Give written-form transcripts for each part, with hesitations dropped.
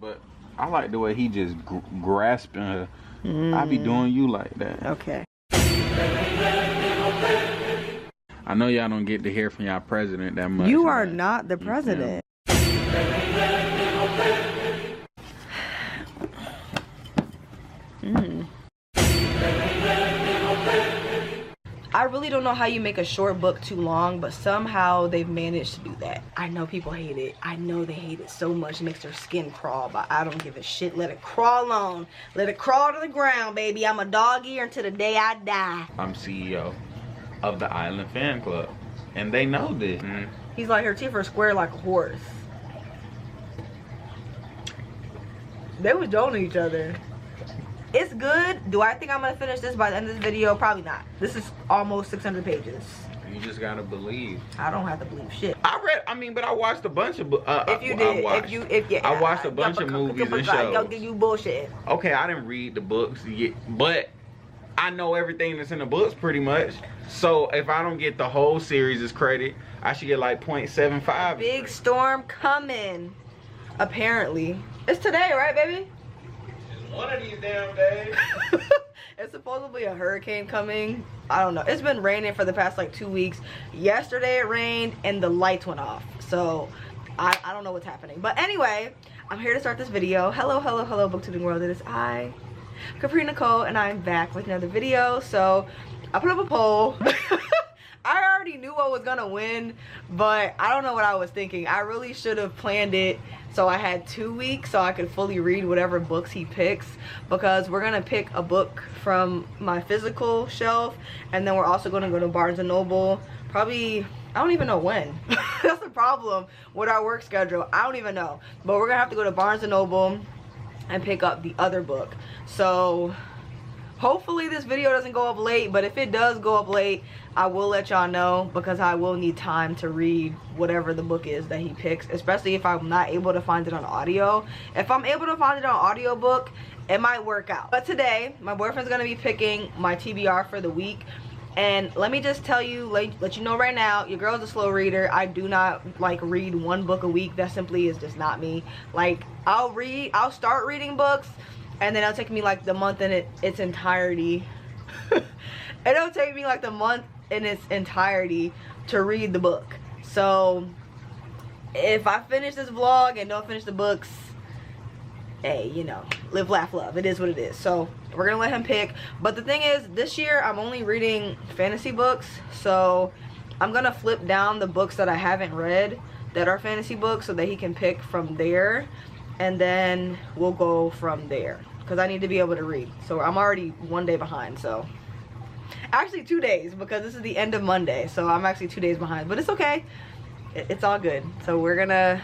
But I like the way he just grasping her. I be doing you like that. Okay. I know y'all don't get to hear from y'all president that much. You are not the president. I really don't know how you make a short book too long, but somehow they've managed to do that. I know people hate it. I know they hate it so much. It makes their skin crawl, but I don't give a shit. Let it crawl on. Let it crawl to the ground, baby. I'm a dog ear until the day I die. I'm CEO of the Island Fan Club, and they know this. He's like, her teeth are square like a horse. They was joning each other. It's good. Do I think I'm gonna finish this by the end of this video? Probably not. This is almost 600 pages. You just gotta believe. I don't have to believe shit. But I watched a bunch of if you did, I watched a bunch of movies and shows. You bullshit. Okay, I didn't read the books yet, but I know everything that's in the books pretty much. So if I don't get the whole series as credit, I should get like 0.75. Big storm coming. Apparently, it's today, right, baby? One of these damn days. It's supposedly a hurricane coming. I don't know. It's been raining for the past like 2 weeks. Yesterday it rained and the lights went off. So I don't know what's happening. But anyway, I'm here to start this video. Hello, hello, hello, booktubing world. It is I, Capri Nicole, and I'm back with another video. So I put up a poll. I already knew what was gonna win, but I don't know what I was thinking. I really should have planned it so I had 2 weeks so I could fully read whatever books he picks, because we're gonna pick a book from my physical shelf, and then we're also gonna go to Barnes & Noble probably, I don't even know when. That's the problem with our work schedule. I don't even know, but we're gonna have to go to Barnes & Noble and pick up the other book. So hopefully this video doesn't go up late, but if it does go up late, I will let y'all know, because I will need time to read whatever the book is that he picks, especially if I'm not able to find it on audio. If I'm able to find it on audiobook, it might work out. But today, my boyfriend's gonna be picking my TBR for the week. And let me just tell you, let you know right now, your girl's a slow reader. I do not like read one book a week. That simply is just not me. Like, I'll start reading books, and then it'll take me like the month in its entirety. It'll take me like the month in its entirety to read the book. So if I finish this vlog and don't finish the books, hey, you know, live, laugh, love. It is what it is. So we're gonna let him pick. But the thing is, this year I'm only reading fantasy books, so I'm gonna flip down the books that I haven't read that are fantasy books so that he can pick from there, and then we'll go from there, because I need to be able to read. So I'm already 1 day behind. So actually 2 days, because this is the end of Monday, so I'm actually 2 days behind, but it's okay. It's all good. So we're gonna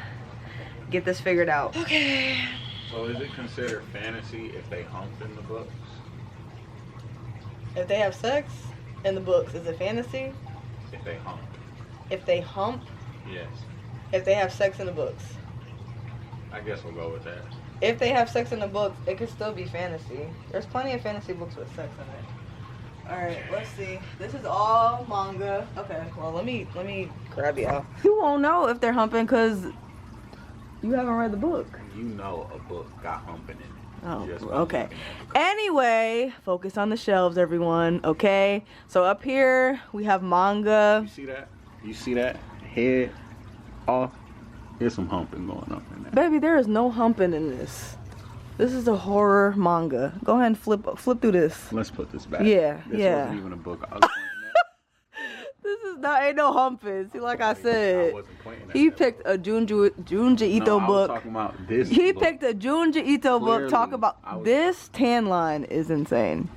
get this figured out. Okay. So is it considered fantasy if they hump in the books? If they have sex in the books, is it fantasy? If they hump. If they hump? Yes. If they have sex in the books. I guess we'll go with that. If they have sex in the books, it could still be fantasy. There's plenty of fantasy books with sex in it. Alright, let's see. This is all manga. Okay, well, let me grab y'all. You won't know if they're humping because you haven't read the book. You know a book got humping in it. Oh, okay. Anyway, focus on the shelves, everyone, okay? So up here, we have manga. You see that? You see that? Head off. There's some humping going on in there. Baby, there is no humping in this. This is a horror manga. Go ahead and flip through this. Let's put this back. Yeah, this yeah. wasn't even a book I was pointing at. This is not, ain't no humping. See, like I said, I wasn't pointing at he that picked book. a Junji Ito I book. was talking about this He book. picked a Junji Ito book. Talk about this tan line is insane.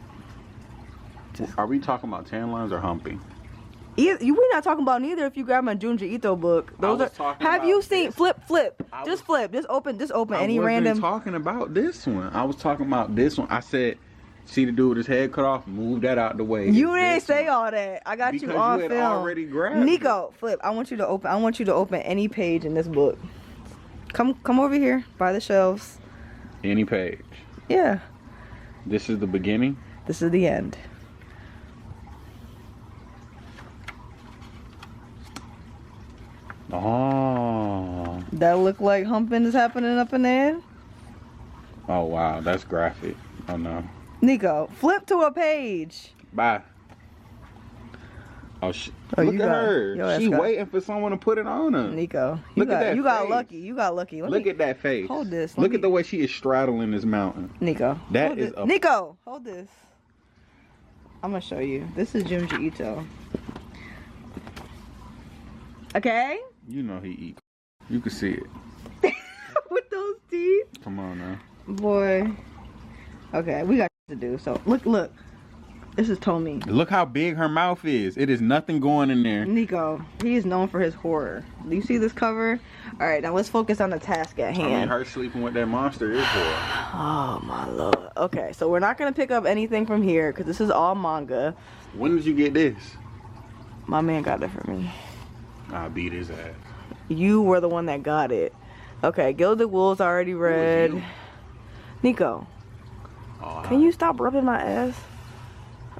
Are we talking about tan lines or humping? We're not talking about neither. If you grab my Junji Ito book, those are. Have you seen flip? Just flip. Just open any random. I wasn't talking about this one. I was talking about this one. I said, see the dude with his head cut off, move that out the way. You didn't say all that. I got you on film. Already grabbed Nico, flip. I want you to open any page in this book. Come over here by the shelves. Any page. Yeah. This is the beginning. This is the end. Oh. That look like humping is happening up in there? Oh wow, that's graphic. Oh no. Nico, flip to a page. Bye. Oh, look at her. She waiting for someone to put it on her. Nico, you got lucky. You got lucky. Look at that face. Hold this. Look at the way she is straddling this mountain. Nico, that is a... Nico, hold this. I'm gonna show you. This is Junji Ito. Okay. You know he eat. You can see it. With those teeth. Come on now. Boy. Okay, we got to do. So look. This is Tommy. Look how big her mouth is. It is nothing going in there. Nico, he is known for his horror. Do you see this cover? All right, now let's focus on the task at hand. I mean, her sleeping with that monster is horror. Oh my lord. Okay, so we're not gonna pick up anything from here because this is all manga. When did you get this? My man got it for me. I beat his ass. You were the one that got it. Okay, Gilded Wolves already read. Nico, can you stop rubbing my ass?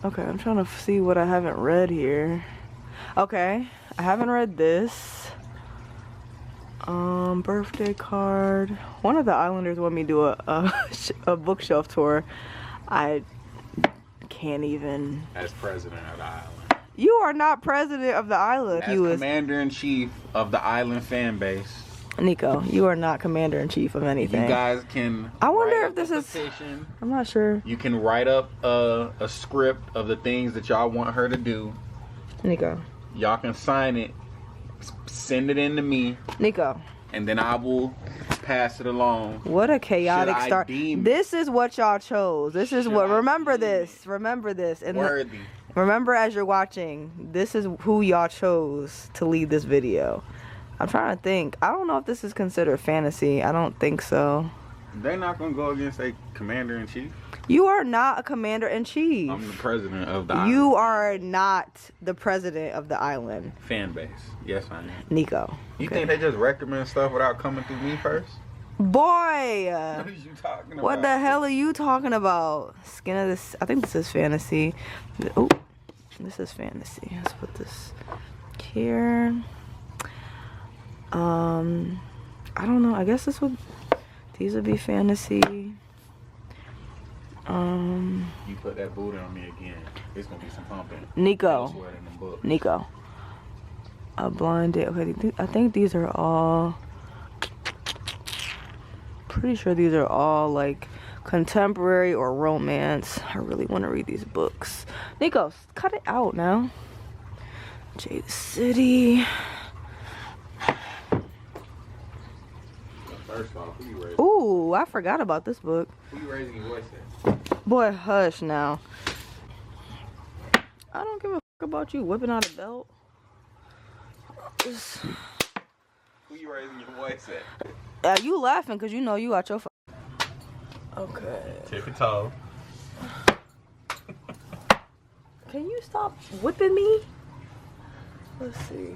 Okay, I'm trying to see what I haven't read here. Okay, I haven't read this. Birthday card. One of the Islanders want me to do a bookshelf tour. I can't even. As president of the island. You are not president of the island. As commander-in-chief of the island fan base. Nico, you are not commander-in-chief of anything. You guys can. I wonder if this is. Petition. I'm not sure. You can write up a script of the things that y'all want her to do. Nico. Y'all can sign it, send it in to me. Nico. And then I will pass it along. What a chaotic start. This is what y'all chose. This is what. Remember this. Remember this. And worthy. Remember as you're watching, this is who y'all chose to lead this video. I'm trying to think. I don't know if this is considered fantasy. I don't think so. They're not going to go against a commander-in-chief. You are not a commander-in-chief. I'm the president of the island. You are not the president of the island. Fan base. Yes, I am. Nico. You think they just recommend stuff without coming through me first? Boy. What are you talking about? What the hell are you talking about? Skin of this. I think this is fantasy. Oh, this is fantasy. Let's put this here. I don't know. I guess these would be fantasy. You put that booty on me again. It's gonna be some pumping. Nico. Nico. A blind date. Okay, I think these are all. Pretty sure these are all like contemporary or romance. I really want to read these books. Nico, cut it out now. Jade City. First off, who you raising? Ooh, I forgot about this book. Who you raising your voice at? Boy, hush now. I don't give a fuck about you whipping out a belt. Who you raising your voice at? You laughing because you know you got your. Okay. Tippy toe. Can you stop whipping me? Let's see.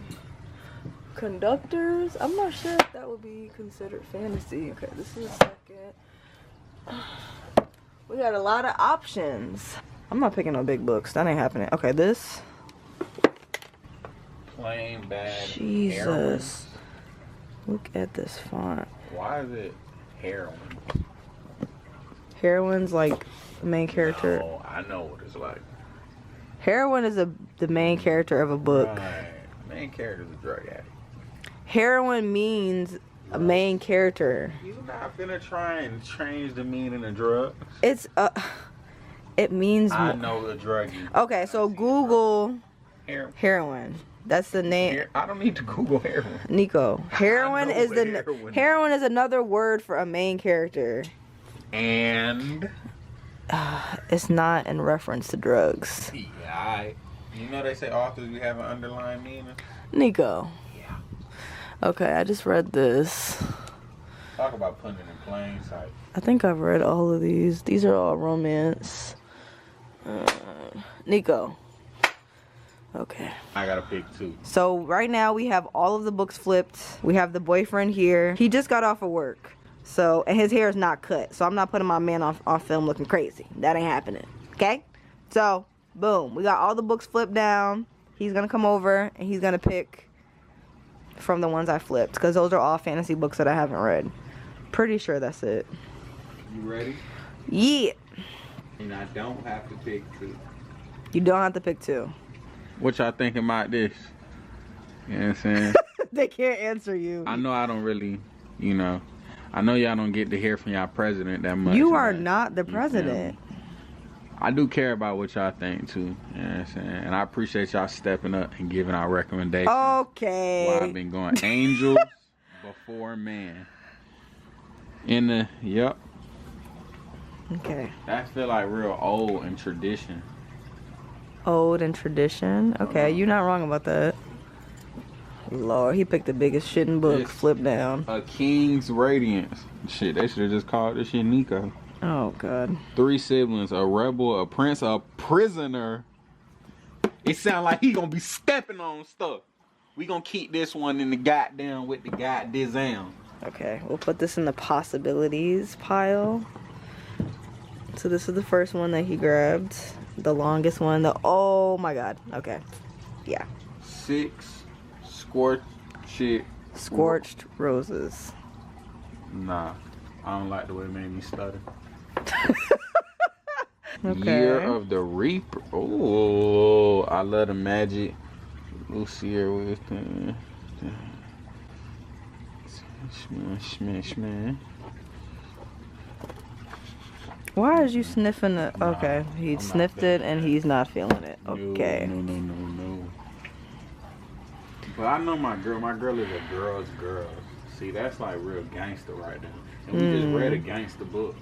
Conductors. I'm not sure if that would be considered fantasy. Okay, this is second. We got a lot of options. I'm not picking no big books. That ain't happening. Okay, this. Plain bad. Jesus. Heroin. Look at this font. Why is it heroin? Heroin's like the main character. Oh, I know what it's like. Heroin is the main character of a book. Right. Main character is a drug addict. Heroin means a main character. You not finna try and change the meaning of drugs. It means. I know the drug. Okay, so Google heroin. That's the name. I don't need to Google heroin. Nico, heroin is heroin is another word for a main character. And it's not in reference to drugs. Yeah, you know they say authors we have an underlying meaning. Nico. Yeah. Okay, I just read this. Talk about putting it in plain sight. I think I've read all of these. These are all romance. Nico. Okay. I gotta pick two. So right now we have all of the books flipped. We have the boyfriend here. He just got off of work. So, and his hair is not cut. So I'm not putting my man on film looking crazy. That ain't happening. Okay? So, boom. We got all the books flipped down. He's going to come over and he's going to pick from the ones I flipped. Because those are all fantasy books that I haven't read. Pretty sure that's it. You ready? Yeah. And I don't have to pick two. You don't have to pick two. What y'all think about this? You know what I'm saying? They can't answer you. I know I don't really, you know, I know y'all don't get to hear from y'all president that much. You are not the president. I do care about what y'all think too. You know what I'm saying? And I appreciate y'all stepping up and giving our recommendations. Okay. While I've been going angels before man. In the, yep. Okay. That feel like real old and tradition. Old and tradition. Okay, you're not wrong about that. Lord, he picked the biggest shitting book. Yes. Flip down. A King's Radiance. Shit, they should have just called this shit Nico. Oh God. 3 siblings, a rebel, a prince, a prisoner. It sound like he gonna be stepping on stuff. We gonna keep this one in the goddamn with the goddamn. Okay, we'll put this in the possibilities pile. So this is the first one that he grabbed. The longest one. Oh my God. Okay. Yeah. 6 Scorched roses. Nah, I don't like the way it made me stutter. Okay. Year of the Reaper. Oh, I love the magic. Lucier with the Schman. Why is you sniffing the? Nah, Okay, he I'm sniffed it and he's not feeling it. No, Okay. No. But I know my girl. My girl is a girl's girl. See, that's like real gangster right there. And we just read a gangster book.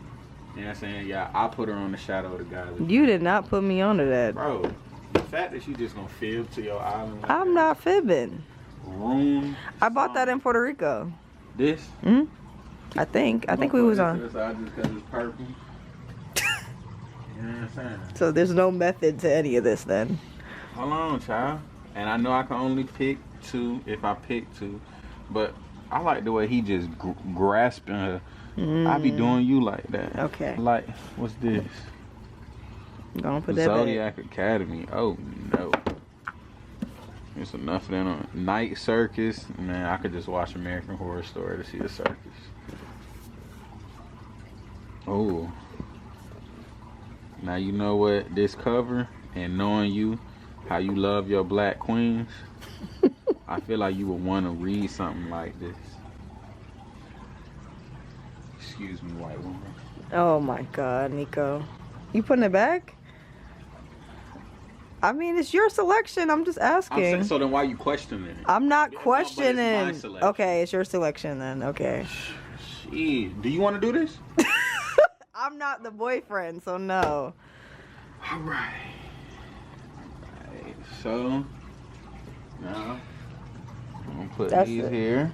You know what I'm saying? Yeah, I put her on the Shadow of the Gods. You did not put me onto that. Bro, the fact that you just gonna fib to your island like I'm that. not fibbing. Room. I bought that in Puerto Rico. This? Hmm? I think we was on. Just because it's purple. You know what I'm saying? So there's no method to any of this then. Hold on, child. And I know I can only pick 2 if I pick 2. But I like the way he just grasping her. I be doing you like that. Okay. Like, what's this? Gonna put that Zodiac Academy. Oh, no. There's enough of that on Night Circus. Man, I could just watch American Horror Story to see the circus. Oh. Now you know what this cover, and knowing you, how you love your black queens, I feel like you would want to read something like this. Excuse me, white woman. Oh my God, Nico. You putting it back? I mean, it's your selection. I'm just asking. I'm saying, so then why you questioning it? I'm not Yeah, no, but questioning. it's my selection. Okay, it's your selection then. Okay. Shit. Do you want to do this? I'm not the boyfriend, so no. All right. So, now, I'm going to put That's these it. here.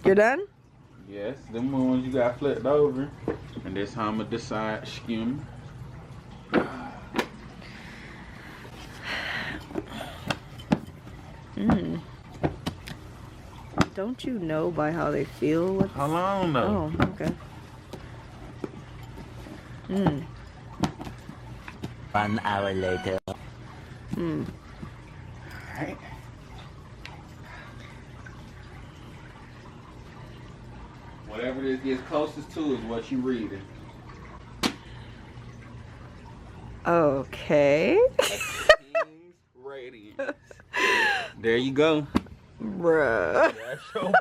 You're done? Yes, them ones you got flipped over. And this how I'm going to decide skim. Don't you know by how they feel? Hold on, though. Oh, okay. 1 hour later. Alright. Whatever this gets closest to is what you reading. Okay. A King's Radiance. There you go. Bruh. That's your book.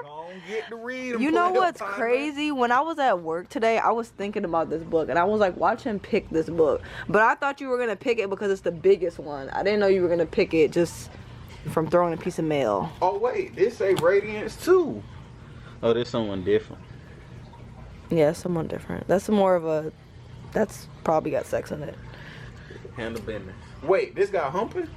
Don't get to read them. You know what's crazy? When I was at work today, I was thinking about this book and I was like, watch him pick this book. But I thought you were going to pick it because it's the biggest one. I didn't know you were going to pick it just from throwing a piece of mail. Oh, wait. This say Radiance too. Oh, there's someone different. Yeah, someone different. That's more of a... That's probably got sex in it. Handle business. Wait, this got humping?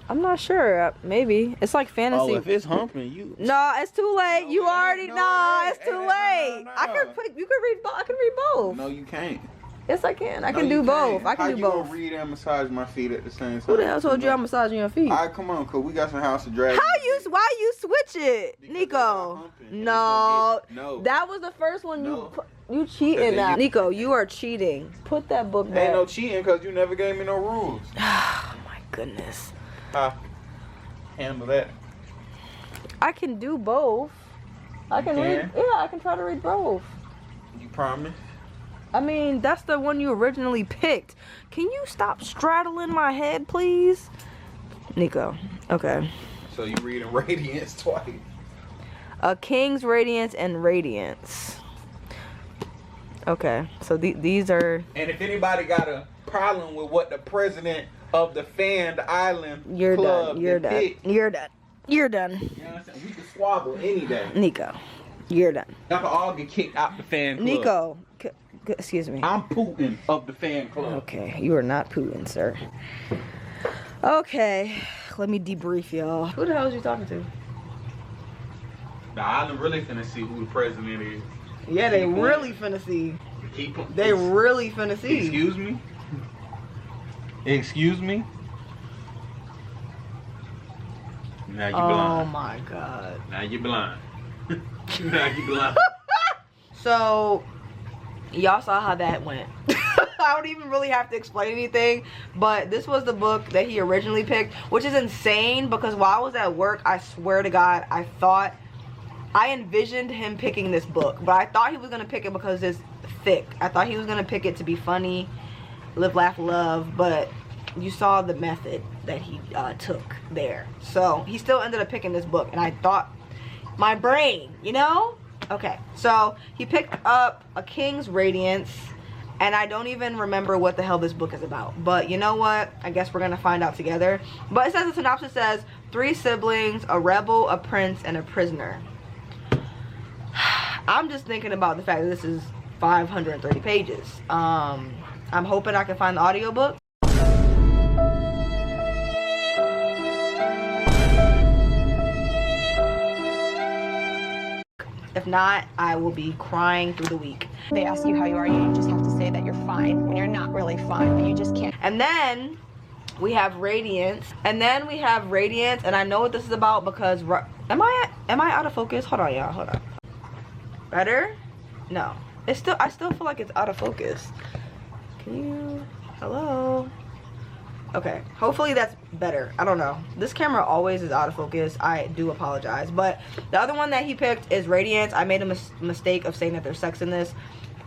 I'm not sure. Maybe. It's like fantasy. Oh, if it's humping, you... No, it's too late. No, you it already... ain't. No, No, it's it too ain't. late. No. I could put... You could read both. I can read both. No, you can't. Yes, I can. I No, can you do both. can't. I can How do you both. gonna read and massage my feet at the same time? Who the hell told you I'm massaging your feet? Alright, come on, cause we got some House of Dragons. Why you switch it, Because Nico? they're not humping. And No, it's gonna get- no. that was the first one No. you cheating then now. you- Nico, you are cheating. Put that book back. Ain't no cheating cause you never gave me no rules. Oh my goodness. Handle that. I can do both. I can read. can? Yeah, I can try to read both. You promise? I mean, that's the one you originally picked. Can you stop straddling my head, please? Nico. Okay. So you reading Radiance twice. A King's Radiance and Radiance. Okay. So these are... And if anybody got a problem with what the president of the Fanned Island You're Club done. You're done. picked, You're done. You're done. you know what I'm saying? We can squabble any day. Nico. You're done. Y'all can all get kicked out the fan club. Nico. Excuse me. I'm Putin of the fan club. Okay. You are not Putin, sir. Okay. Let me debrief, y'all. Who the hell is you talking to? The island really finna see who the president is. Yeah, they really finna see. They really finna see. Excuse me? Excuse me? Now you blind. Oh my god. Now you blind. Now you blind. So, y'all saw how that went. I don't even really have to explain anything, but this was the book that he originally picked, which is insane because while I was at work, I swear to God, I envisioned him picking this book, but I thought he was going to pick it because it's thick. I thought he was going to pick it to be funny, live, laugh, love, but you saw the method that he took there. So he still ended up picking this book, and I thought, my brain, you know? Okay, so he picked up A King's Radiance, and I don't even remember what the hell this book is about. But you know what? I guess we're gonna find out together. But it says, the synopsis says, 3 siblings, a rebel, a prince, and a prisoner. I'm just thinking about the fact that this is 530 pages. I'm hoping I can find the audiobook. If not, I will be crying through the week. They ask you how you are, you just have to say that you're fine when you're not really fine, but you just can't. And then we have Radiance. And I know what this is about because am I out of focus? Hold on, y'all. Hold on. Better? No. I still feel like it's out of focus. Can you? Hello? Okay, hopefully that's better. I don't know. This camera always is out of focus. I do apologize. But the other one that he picked is Radiance. I made a mistake of saying that there's sex in this.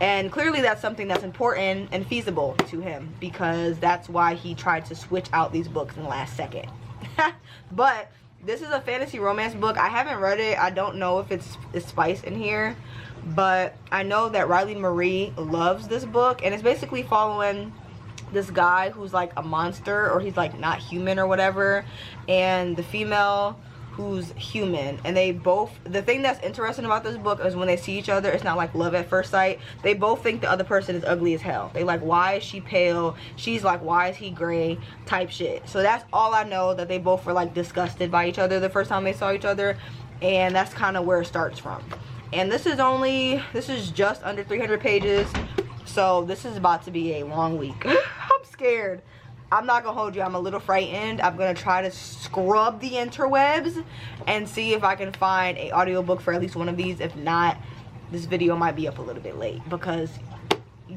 And clearly that's something that's important and feasible to him, because that's why he tried to switch out these books in the last second. But this is a fantasy romance book. I haven't read it. I don't know if it's spice in here. But I know that Riley Marie loves this book. And it's basically following this guy who's like a monster, or he's like not human or whatever, and the female who's human, and they both, the thing that's interesting about this book is when they see each other, it's not like love at first sight. They both think the other person is ugly as hell. They like, why is she pale? She's like, why is he gray? Type shit. So that's all I know, that they both were like disgusted by each other the first time they saw each other, and that's kind of where it starts from. And this is just under 300 pages. So this is about to be a long week. I'm scared. I'm not gonna hold you. I'm a little frightened. I'm gonna try to scrub the interwebs and see if I can find an audiobook for at least one of these. If not, this video might be up a little bit late because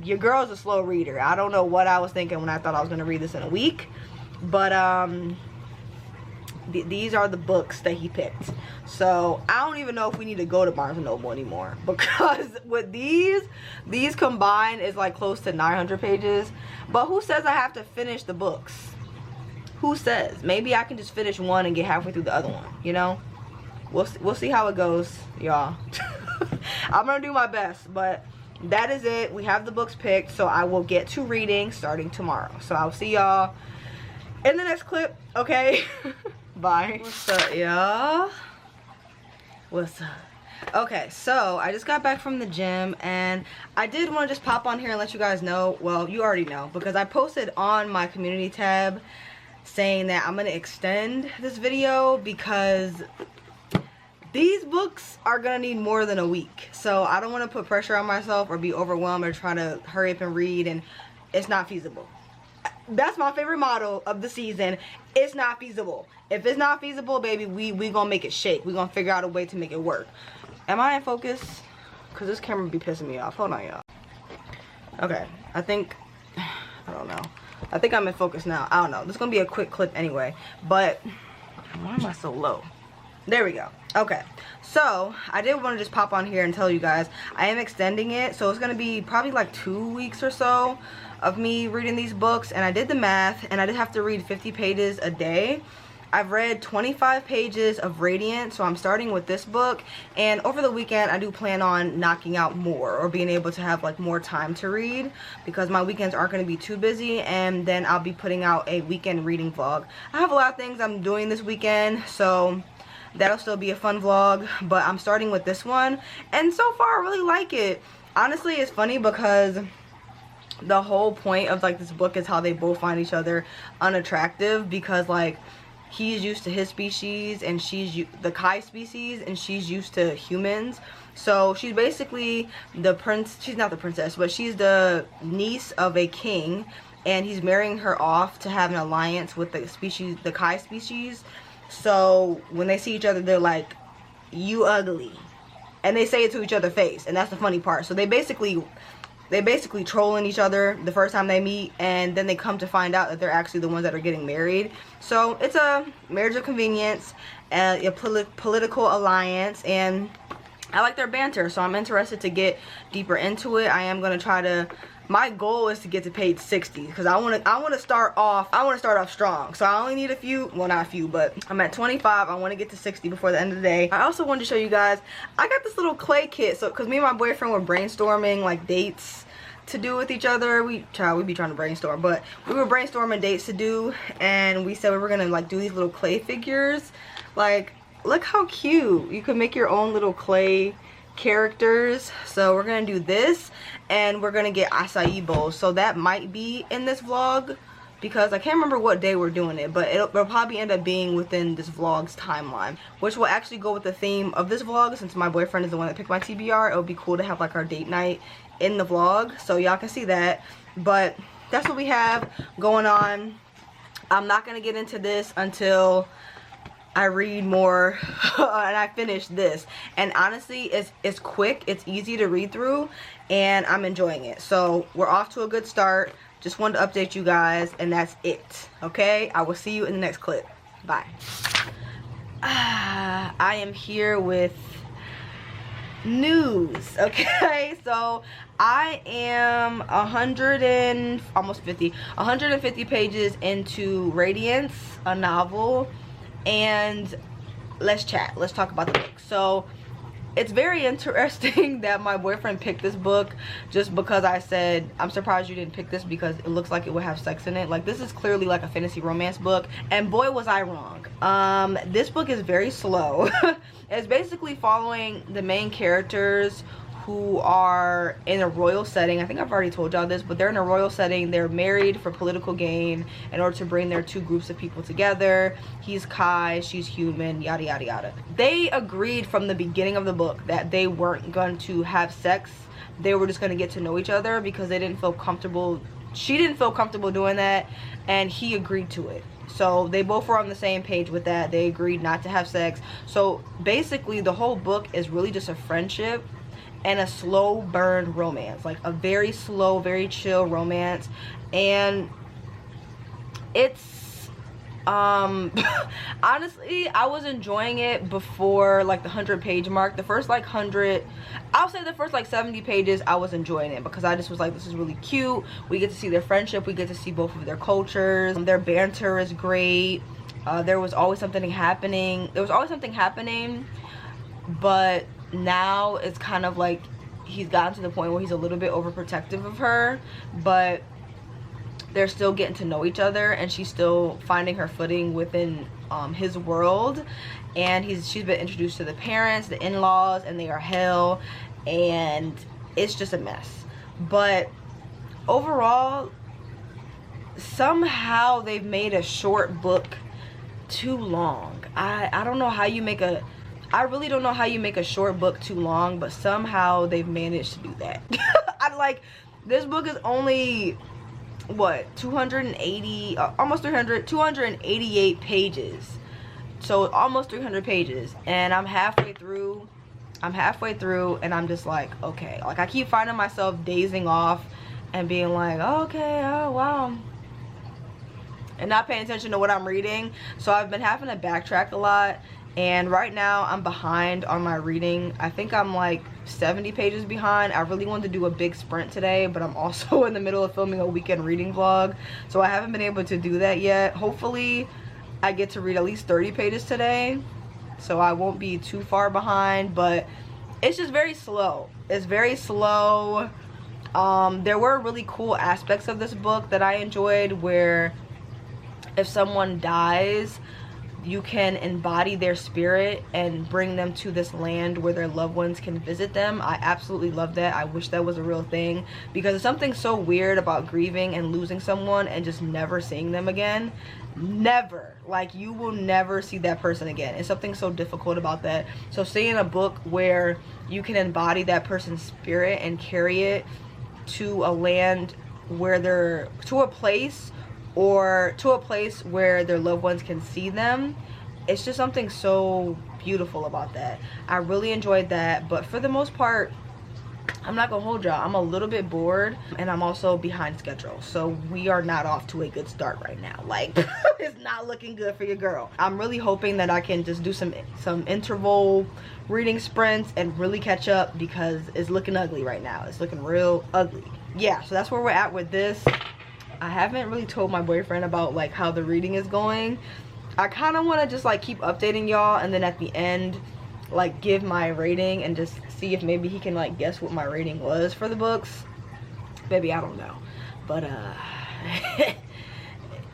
your girl's a slow reader. I don't know what I was thinking when I thought I was gonna read this in a week. But these are the books that he picked. So I don't even know if we need to go to Barnes & Noble anymore, because with these combined is like close to 900 pages. But who says I have to finish the books? Who says? Maybe I can just finish one and get halfway through the other one, you know? We'll see how it goes, y'all. I'm gonna do my best, but that is it. We have the books picked, so I will get to reading starting tomorrow. So I'll see y'all in the next clip, okay? Bye. What's up, y'all? What's up? Okay, so I just got back from the gym, and I did want to just pop on here and let you guys know. Well, you already know, because I posted on my community tab saying that I'm going to extend this video because these books are going to need more than a week. So I don't want to put pressure on myself or be overwhelmed or try to hurry up and read, and it's not feasible. That's my favorite motto of the season. It's not feasible. If it's not feasible, baby, we gonna make it shake. We gonna figure out a way to make it work. Am I in focus? Because this camera be pissing me off. Hold on, y'all. Okay, I don't know. I think I'm in focus now. I don't know. This is gonna be a quick clip anyway. But why am I so low? There we go. Okay, so I did want to just pop on here and tell you guys I am extending it, so it's going to be probably like 2 weeks or so of me reading these books. And I did the math, and I did have to read 50 pages a day. I've read 25 pages of Radiant, so I'm starting with this book, and over the weekend I do plan on knocking out more, or being able to have like more time to read, because my weekends aren't going to be too busy, and then I'll be putting out a weekend reading vlog. I have a lot of things I'm doing this weekend, so that'll still be a fun vlog, but I'm starting with this one, and so far I really like it. Honestly, it's funny because the whole point of like this book is how they both find each other unattractive, because like he's used to his species and she's the Kai species, and she's used to humans. So she's basically the she's not the princess, but she's the niece of a king, and he's marrying her off to have an alliance with the Kai species. So when they see each other, they're like, "You ugly," and they say it to each other's face, and that's the funny part. So they basically trolling each other the first time they meet, and then they come to find out that they're actually the ones that are getting married. So it's a marriage of convenience, a political alliance, and I like their banter, so I'm interested to get deeper into it. I am going to try to, my goal is to get to page 60, because I want to start off strong. So I only need a few, well, not a few, but I'm at 25. I want to get to 60 before the end of the day. I also wanted to show you guys, I got this little clay kit, so because me and my boyfriend were brainstorming like dates to do with each other. We be trying to brainstorm, but we were brainstorming dates to do, and we said we were gonna like do these little clay figures. Like, look how cute. You could make your own little clay characters. So we're gonna do this, and we're gonna get acai bowls. So that might be in this vlog, because I can't remember what day we're doing it, but it'll probably end up being within this vlog's timeline, which will actually go with the theme of this vlog. Since my boyfriend is the one that picked my TBR, it would be cool to have like our date night in the vlog, so y'all can see that. But that's what we have going on. I'm not gonna get into this until I read more and I finish this. And honestly, it's quick, it's easy to read through, and I'm enjoying it. So we're off to a good start. Just wanted to update you guys, and that's it. Okay, I will see you in the next clip. Bye. I am here with news. Okay, so I am 150 pages into Radiance, a novel, and let's chat. Let's talk about the book. So it's very interesting that my boyfriend picked this book, just because I said, I'm surprised you didn't pick this because it looks like it would have sex in it. Like, this is clearly like a fantasy romance book, and boy was I wrong. This book is very slow. It's basically following the main characters who are in a royal setting. I think I've already told y'all this, but they're in a royal setting. They're married for political gain in order to bring their two groups of people together. He's Kai, she's human, yada yada yada. They agreed from the beginning of the book that they weren't going to have sex. They were just going to get to know each other, because they didn't feel comfortable. She didn't feel comfortable doing that, and he agreed to it. So they both were on the same page with that. They agreed not to have sex. So basically the whole book is really just a friendship and a slow burn romance, like a very slow, very chill romance. And it's honestly, I was enjoying it before like the 100-page mark. The first like 100, I'll say the first like 70 pages, I was enjoying it, because I just was like, this is really cute. We get to see their friendship, we get to see both of their cultures, their banter is great. There was always something happening. But now it's kind of like he's gotten to the point where he's a little bit overprotective of her, but they're still getting to know each other, and she's still finding her footing within his world. And she's been introduced to the parents, the in-laws, and they are hell, and it's just a mess. But overall, somehow they've made a short book too long. I don't know how you make a, I really don't know how you make a short book too long, but somehow they've managed to do that. I like, this book is only, what, 280, almost 300, 288 pages. So almost 300 pages, and I'm halfway through, and I'm just like, okay. Like, I keep finding myself dazing off and being like, oh, okay, oh wow, and not paying attention to what I'm reading. So I've been having to backtrack a lot, And right now I'm behind on my reading. I think I'm like 70 pages behind. I really wanted to do a big sprint today, but I'm also in the middle of filming a weekend reading vlog, so I haven't been able to do that yet. Hopefully I get to read at least 30 pages today, so I won't be too far behind, but it's just very slow. It's very slow. There were really cool aspects of this book that I enjoyed, where if someone dies, you can embody their spirit and bring them to this land where their loved ones can visit them. I absolutely love that. I wish that was a real thing, because there's something so weird about grieving and losing someone and just never seeing them again. Never. Like, you will never see that person again. It's something so difficult about that. So seeing a book where you can embody that person's spirit and carry it to a land where they're, to a place where their loved ones can see them, it's just something so beautiful about that. I really enjoyed that, but for the most part, I'm not gonna hold y'all, I'm a little bit bored, and I'm also behind schedule, so we are not off to a good start right now. Like, it's not looking good for your girl. I'm really hoping that I can just do some interval reading sprints and really catch up, because it's looking ugly right now. It's looking real ugly. Yeah, so that's where we're at with this. I haven't really told my boyfriend about like how the reading is going. I kind of want to just like keep updating y'all, and then at the end like give my rating and just see if maybe he can like guess what my rating was for the books. Maybe, I don't know, but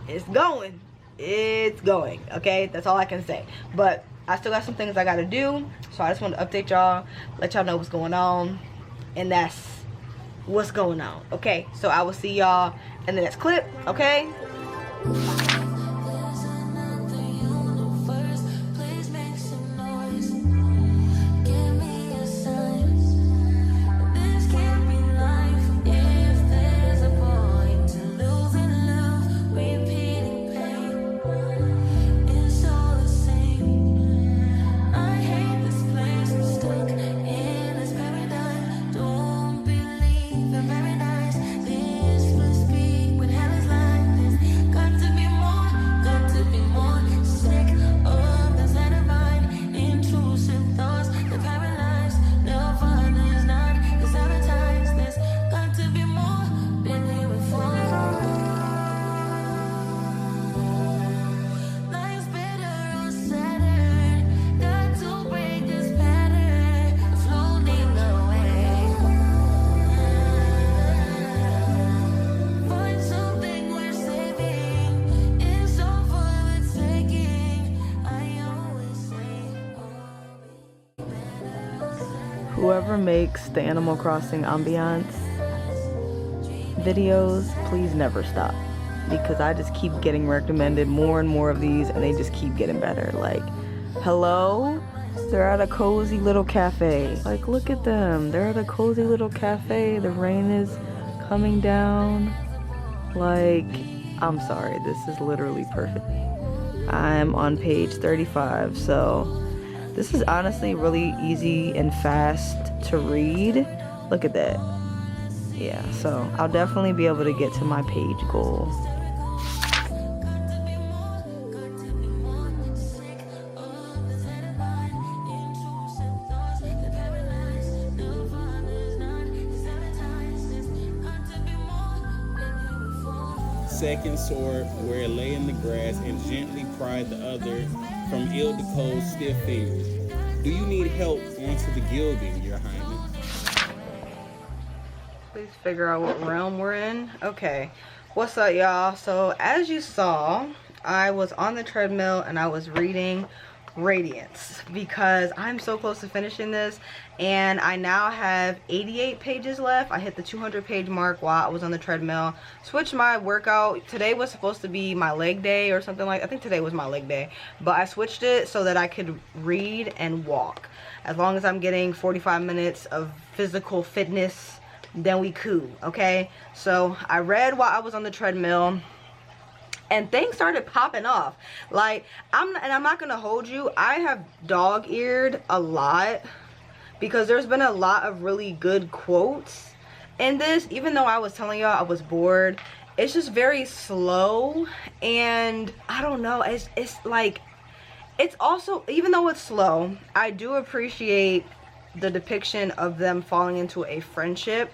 it's going, okay? That's all I can say. But I still got some things I gotta do, so I just want to update y'all, let y'all know what's going on, and that's what's going on. Okay, so I will see y'all in the next clip. Okay, whoever makes the Animal Crossing ambiance videos, please never stop, because I just keep getting recommended more and more of these, and they just keep getting better. Like, hello, they're at a cozy little cafe. Like, look at them, they're at a cozy little cafe, the rain is coming down. Like, I'm sorry, this is literally perfect. I'm on page 35, so this is honestly really easy and fast to read. Look at that. Yeah, so I'll definitely be able to get to my page goal. Second sword, where it lay in the grass, and gently pried the other from Ildico's stiff fingers. Do you need help onto the gilding, Your Highness? Please figure out what realm we're in. Okay, what's up, y'all? So as you saw, I was on the treadmill and I was reading Radiance, because I'm so close to finishing this, and I now have 88 pages left. I hit the 200 page mark while I was on the treadmill. Switched my workout. Today was supposed to be my leg day or something like, I think today was my leg day, but I switched it so that I could read and walk. As long as I'm getting 45 minutes of physical fitness, then we cool. Okay, so I read while I was on the treadmill, and things started popping off. Like, I'm not gonna hold you, I have dog-eared a lot, because there's been a lot of really good quotes in this. Even though I was telling y'all I was bored, it's just very slow, and I don't know, it's like, it's also, even though it's slow, I do appreciate the depiction of them falling into a friendship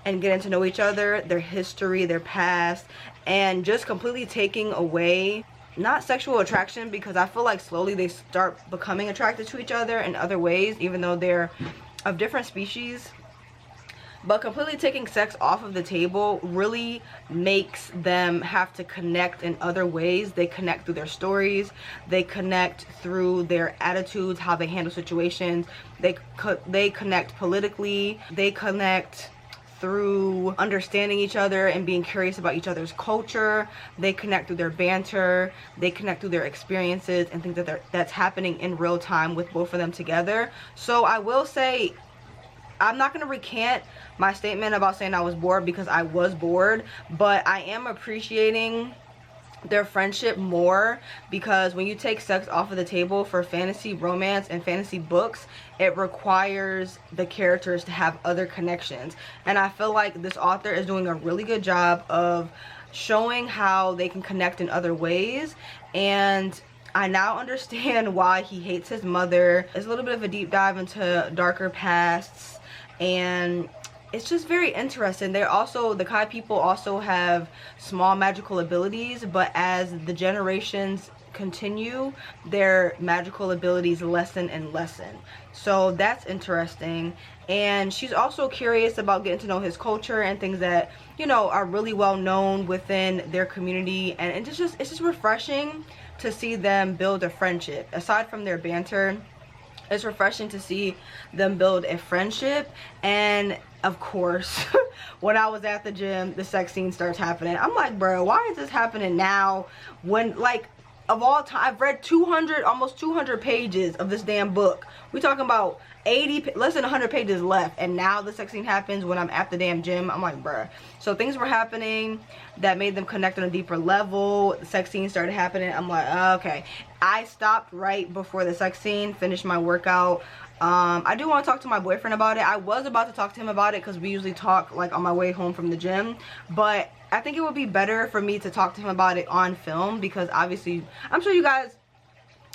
and getting to know each other, their history, their past, and just completely taking away, not sexual attraction, because I feel like slowly they start becoming attracted to each other in other ways, even though they're of different species. But completely taking sex off of the table really makes them have to connect in other ways. They connect through their stories, they connect through their attitudes, how they handle situations, they connect politically, they connect through understanding each other and being curious about each other's culture, they connect through their banter, they connect through their experiences and things that's happening in real time with both of them together. So I will say, I'm not going to recant my statement about saying I was bored, because I was bored, but I am appreciating their friendship more, because when you take sex off of the table for fantasy romance and fantasy books, it requires the characters to have other connections, and I feel like this author is doing a really good job of showing how they can connect in other ways. And I now understand why he hates his mother. It's a little bit of a deep dive into darker pasts, and it's just very interesting. They're also, the Kai people also have small magical abilities, but as the generations continue, their magical abilities lessen and lessen. So that's interesting. And she's also curious about getting to know his culture and things that, you know, are really well known within their community. And it's just refreshing to see them build a friendship. Aside from their banter, it's refreshing to see them build a friendship. And of course, when I was at the gym, the sex scene starts happening. I'm like, bro, why is this happening now? When, like, of all time, I've read 200, almost 200 pages of this damn book. We talking about 80, less than 100 pages left, and now the sex scene happens when I'm at the damn gym. I'm like, bruh. So things were happening that made them connect on a deeper level. The sex scene started happening. I'm like, okay. I stopped right before the sex scene, finished my workout. I do want to talk to my boyfriend about it. I was about to talk to him about it because we usually talk like on my way home from the gym, but I think it would be better for me to talk to him about it on film, because obviously I'm sure you guys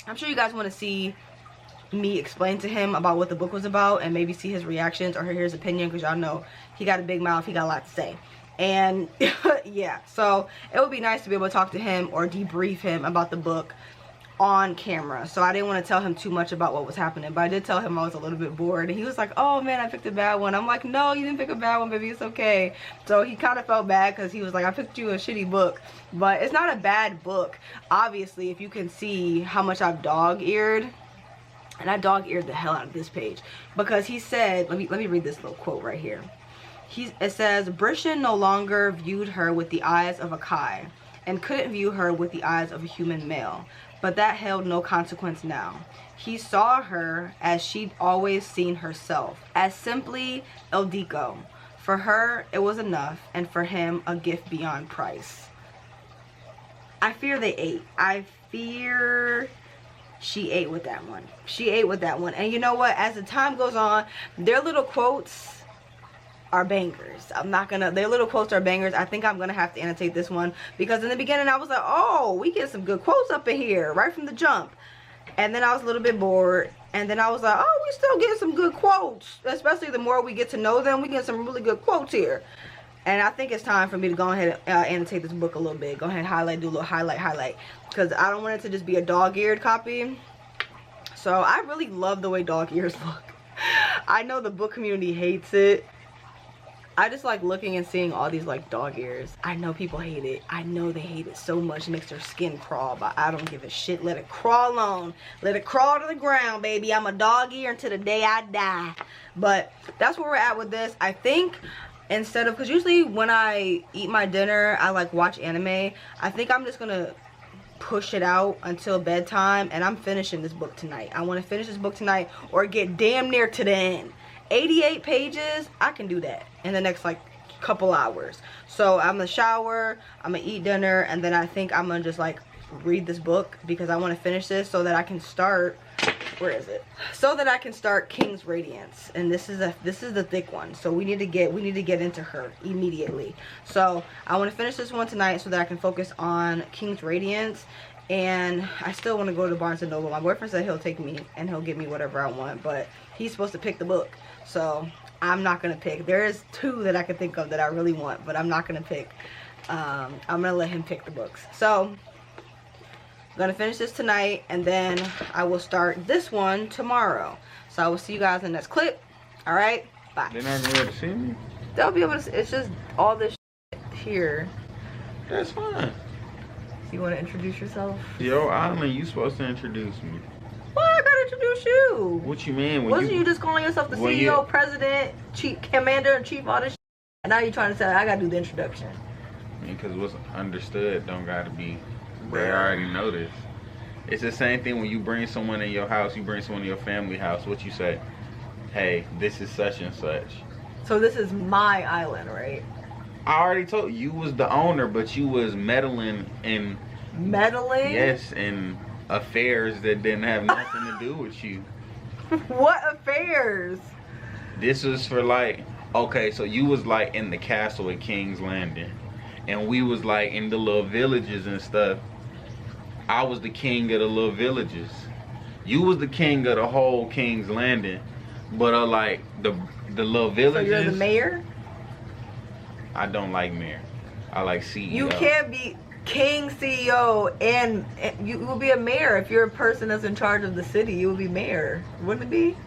want to see me explain to him about what the book was about and maybe see his reactions or hear his opinion, because y'all know he got a big mouth, he got a lot to say. And yeah, so it would be nice to be able to talk to him or debrief him about the book on camera. So I didn't want to tell him too much about what was happening, but I did tell him I was a little bit bored, and he was like, oh man, I picked a bad one. I'm like, no, you didn't pick a bad one, baby, it's okay. So he kind of felt bad because he was like, I picked you a shitty book, but it's not a bad book. Obviously, if you can see how much I've dog-eared, and I dog-eared the hell out of this page, because he said, let me read this little quote right here. It says, Brishan no longer viewed her with the eyes of a Kai, and couldn't view her with the eyes of a human male. But that held no consequence now. He saw her as she'd always seen herself, as simply Ildiko. For her, it was enough, and for him, a gift beyond price. I fear they ate. I fear she ate with that one. She ate with that one. And you know what? As the time goes on, their little quotes are bangers. Their little quotes are bangers. I think I'm gonna have to annotate this one, because in the beginning I was like, oh, we get some good quotes up in here right from the jump, and then I was a little bit bored, and then I was like, oh, we still get some good quotes, especially the more we get to know them. We get some really good quotes here. And I think it's time for me to go ahead and annotate this book a little bit. Go ahead and highlight, do a little highlight, because I don't want it to just be a dog-eared copy. So I really love the way dog ears look. I know the book community hates it. I just like looking and seeing all these like dog ears. I know people hate it. I know they hate it so much. It makes their skin crawl, but I don't give a shit. Let it crawl on. Let it crawl to the ground, baby. I'm a dog ear until the day I die. But that's where we're at with this. I think instead of, because usually when I eat my dinner, I like watch anime. I think I'm just gonna push it out until bedtime, and I'm finishing this book tonight. I want to finish this book tonight or get damn near to the end. 88 pages, I can do that in the next like couple hours. So I'm gonna shower, I'm gonna eat dinner, and then I think I'm gonna just like read this book, because I want to finish this so that I can start, where is it, so that I can start King's Radiance. And this is the thick one, so we need to get into her immediately. So I want to finish this one tonight so that I can focus on King's Radiance. and I still want to go to Barnes & Noble. My boyfriend said he'll take me and he'll give me whatever I want, but he's supposed to pick the book, so I'm not gonna pick. There is 2 that I can think of that I really want, but I'm not gonna pick. I'm gonna let him pick the books. So I'm gonna finish this tonight, and then I will start this one tomorrow. So I will see you guys in the next clip. All right, bye. They're not gonna be able to see me? They'll be able to see. It's just all this shit here. That's fine. So you want to introduce yourself? Yo, Island, you supposed to introduce me. Well, I gotta introduce you. What you mean? Wasn't you just calling yourself the CEO, president, chief, commander-in-chief, all this shit? And now you're trying to say I gotta do the introduction. Because what's understood don't gotta be. They already know this. It's the same thing when you bring someone in your house, you bring someone in your family house. What you say? Hey, this is such and such. So this is my island, right? I already told you was the owner, but you was meddling in. Meddling? Yes, in affairs that didn't have nothing to do with you. What affairs? This was for like, okay, so you was like in the castle at King's Landing, and we was like in the little villages and stuff. I was the king of the little villages. You was the king of the whole King's Landing, but like the little villages. So you're the mayor? I don't like mayor. I like CEO. You can't be king, CEO, and you will be a mayor. If you're a person that's in charge of the city, you will be mayor. Wouldn't it be?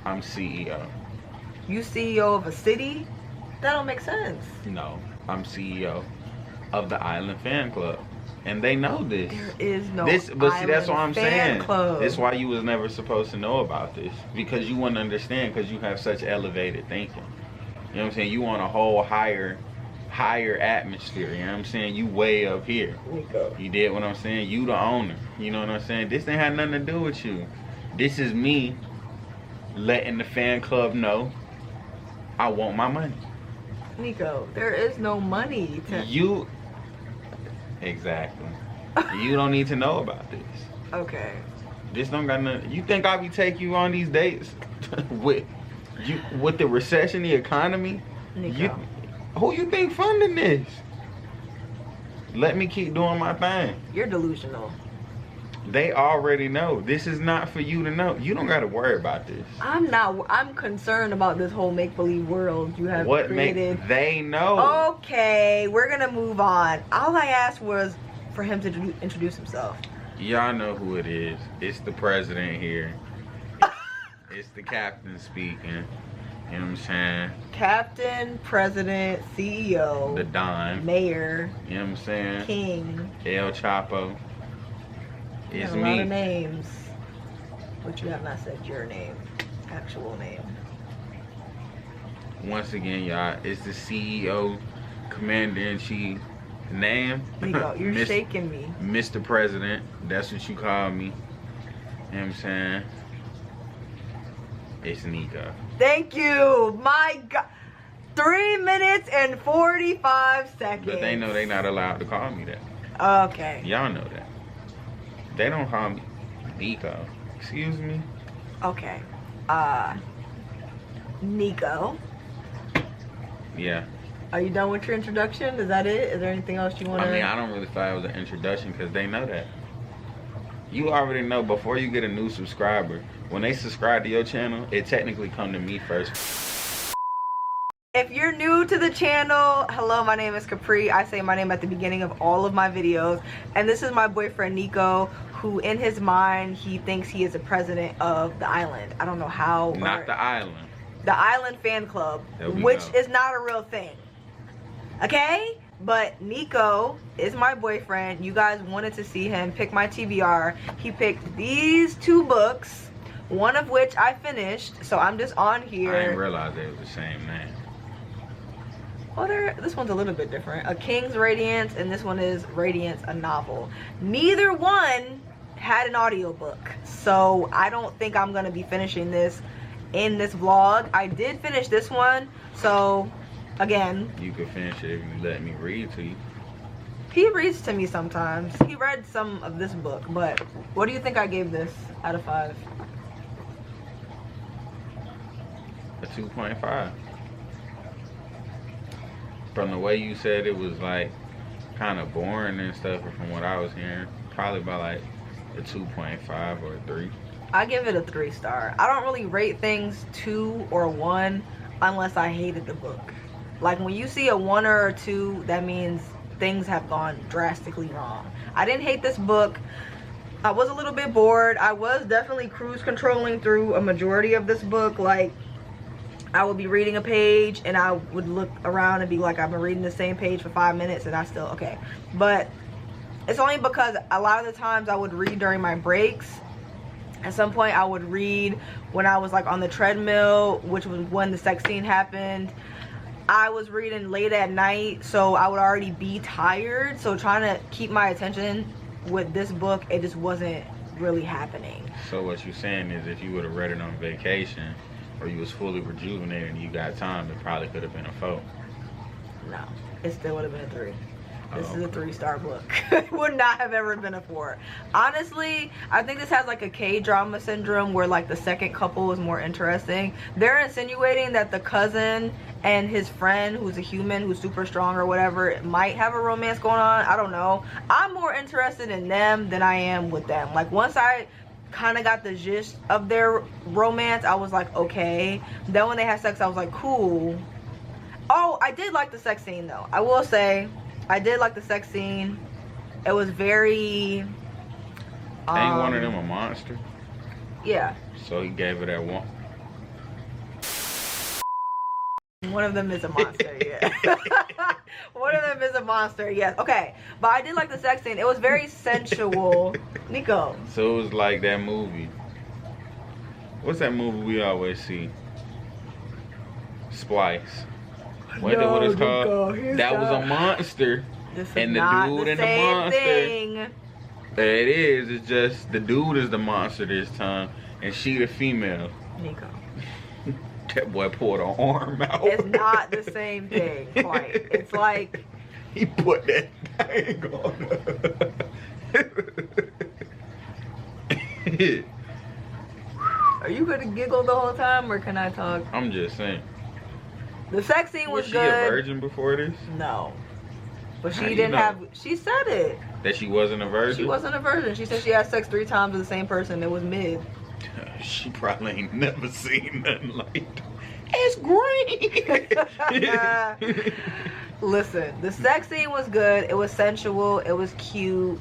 I'm CEO. You CEO of a city? That don't make sense. No, I'm CEO of the Island Fan Club. And they know this. There is no but see, that's what I'm saying. Club. That's why you was never supposed to know about this. Because you wouldn't understand, because you have such elevated thinking. You know what I'm saying? You want a whole higher atmosphere. You know what I'm saying? You way up here. Nico. You did what I'm saying? You the owner. You know what I'm saying? This ain't had nothing to do with you. This is me letting the fan club know I want my money. Nico, there is no money to... You... Exactly. You don't need to know about this. Okay. This don't got nothing. You think I be taking you on these dates with the recession, the economy? Nico. Who you think funding this? Let me keep doing my thing. You're delusional. They already know. This is not for you to know. You don't got to worry about this. I'm concerned about this whole make-believe world you have created. They know. Okay, we're gonna move on. All I asked was for him to introduce himself. Y'all know who it is. It's the president here. It's the captain speaking. You know what I'm saying? Captain, president, CEO. The Don. Mayor. You know what I'm saying? King. El Chapo. It's a me. lot of names. But you have not said your name. Actual name. Once again, y'all, it's the CEO, Commander-in-Chief. Name? Nico, you're shaking me. Mr. President. That's what you call me. You know what I'm saying? It's Nico. Thank you. My God. 3 minutes and 45 seconds. But they know they're not allowed to call me that. Okay. Y'all know that. They don't call me Nico. Excuse me? Okay. Nico. Yeah. Are you done with your introduction? Is that it? Is there anything else you want to... I mean, I don't really thought it was an introduction because they know that. You already know before you get a new subscriber, when they subscribe to your channel, it technically come to me first. If you're new to the channel, hello, my name is Capri. I say my name at the beginning of all of my videos. And this is my boyfriend, Nico, who in his mind, he thinks he is the president of the island. I don't know how. Not the island. The Island Fan Club, which is not a real thing. Okay? But Nico is my boyfriend. You guys wanted to see him pick my TBR. He picked these 2 books, one of which I finished. So I'm just on here. I didn't realize they was the same name. Oh, this one's a little bit different. A King's Radiance, and this one is Radiance, a novel. Neither one had an audiobook. So I don't think I'm going to be finishing this in this vlog. I did finish this one. So... Again, you could finish it if you let me read to you. He reads to me sometimes. He read some of this book, but what do you think I gave this out of 5? A 2.5. From the way you said it was like kind of boring and stuff, or from what I was hearing. Probably by like a 2.5 or a 3. I give it a 3-star. I don't really rate things 2 or 1 unless I hated the book. Like when you see a 1 or a 2, that means things have gone drastically wrong. I didn't hate this book. I was a little bit bored. I was definitely cruise controlling through a majority of this book. Like I would be reading a page and I would look around and be like, I've been reading the same page for 5 minutes and I still okay. But it's only because a lot of the times I would read during my breaks. At some point I would read when I was like on the treadmill, which was when the sex scene happened. I was reading late at night, so I would already be tired. So trying to keep my attention with this book, it just wasn't really happening. So what you're saying is if you would have read it on vacation or you was fully rejuvenated and you got time, it probably could have been a 4. No, it still would have been a 3. This is a 3-star book. It would not have ever been a 4. Honestly, I think this has like a K-drama syndrome where like the second couple is more interesting. They're insinuating that the cousin and his friend, who's a human, who's super strong or whatever, might have a romance going on. I don't know. I'm more interested in them than I am with them. Like once I kind of got the gist of their romance, I was like, okay. Then when they had sex, I was like, cool. Oh, I did like the sex scene though. I will say, I did like the sex scene. It was very... Ain't one of them a monster? Yeah. So he gave it that 1. One of them is a monster, yeah. One of them is a monster, yes. Okay, but I did like the sex scene. It was very sensual. Nico. So it was like that movie. What's that movie we always see? Splice. What it's called? That was a monster. And the dude and the monster. Thing. It is. It's just the dude is the monster this time, and she the female. Nico. That boy pulled an arm out. It's not the same thing, quite. It's like he put that thing on her. Are you gonna giggle the whole time, or can I talk? I'm just saying. The sex scene was she good. a virgin before this? No. But How she do didn't you know? have, she said it. That she wasn't a virgin? She wasn't a virgin. She said she had sex 3 times with the same person. It was mid. She probably ain't never seen nothing like that. It's great. Listen, the sex scene was good. It was sensual. It was cute.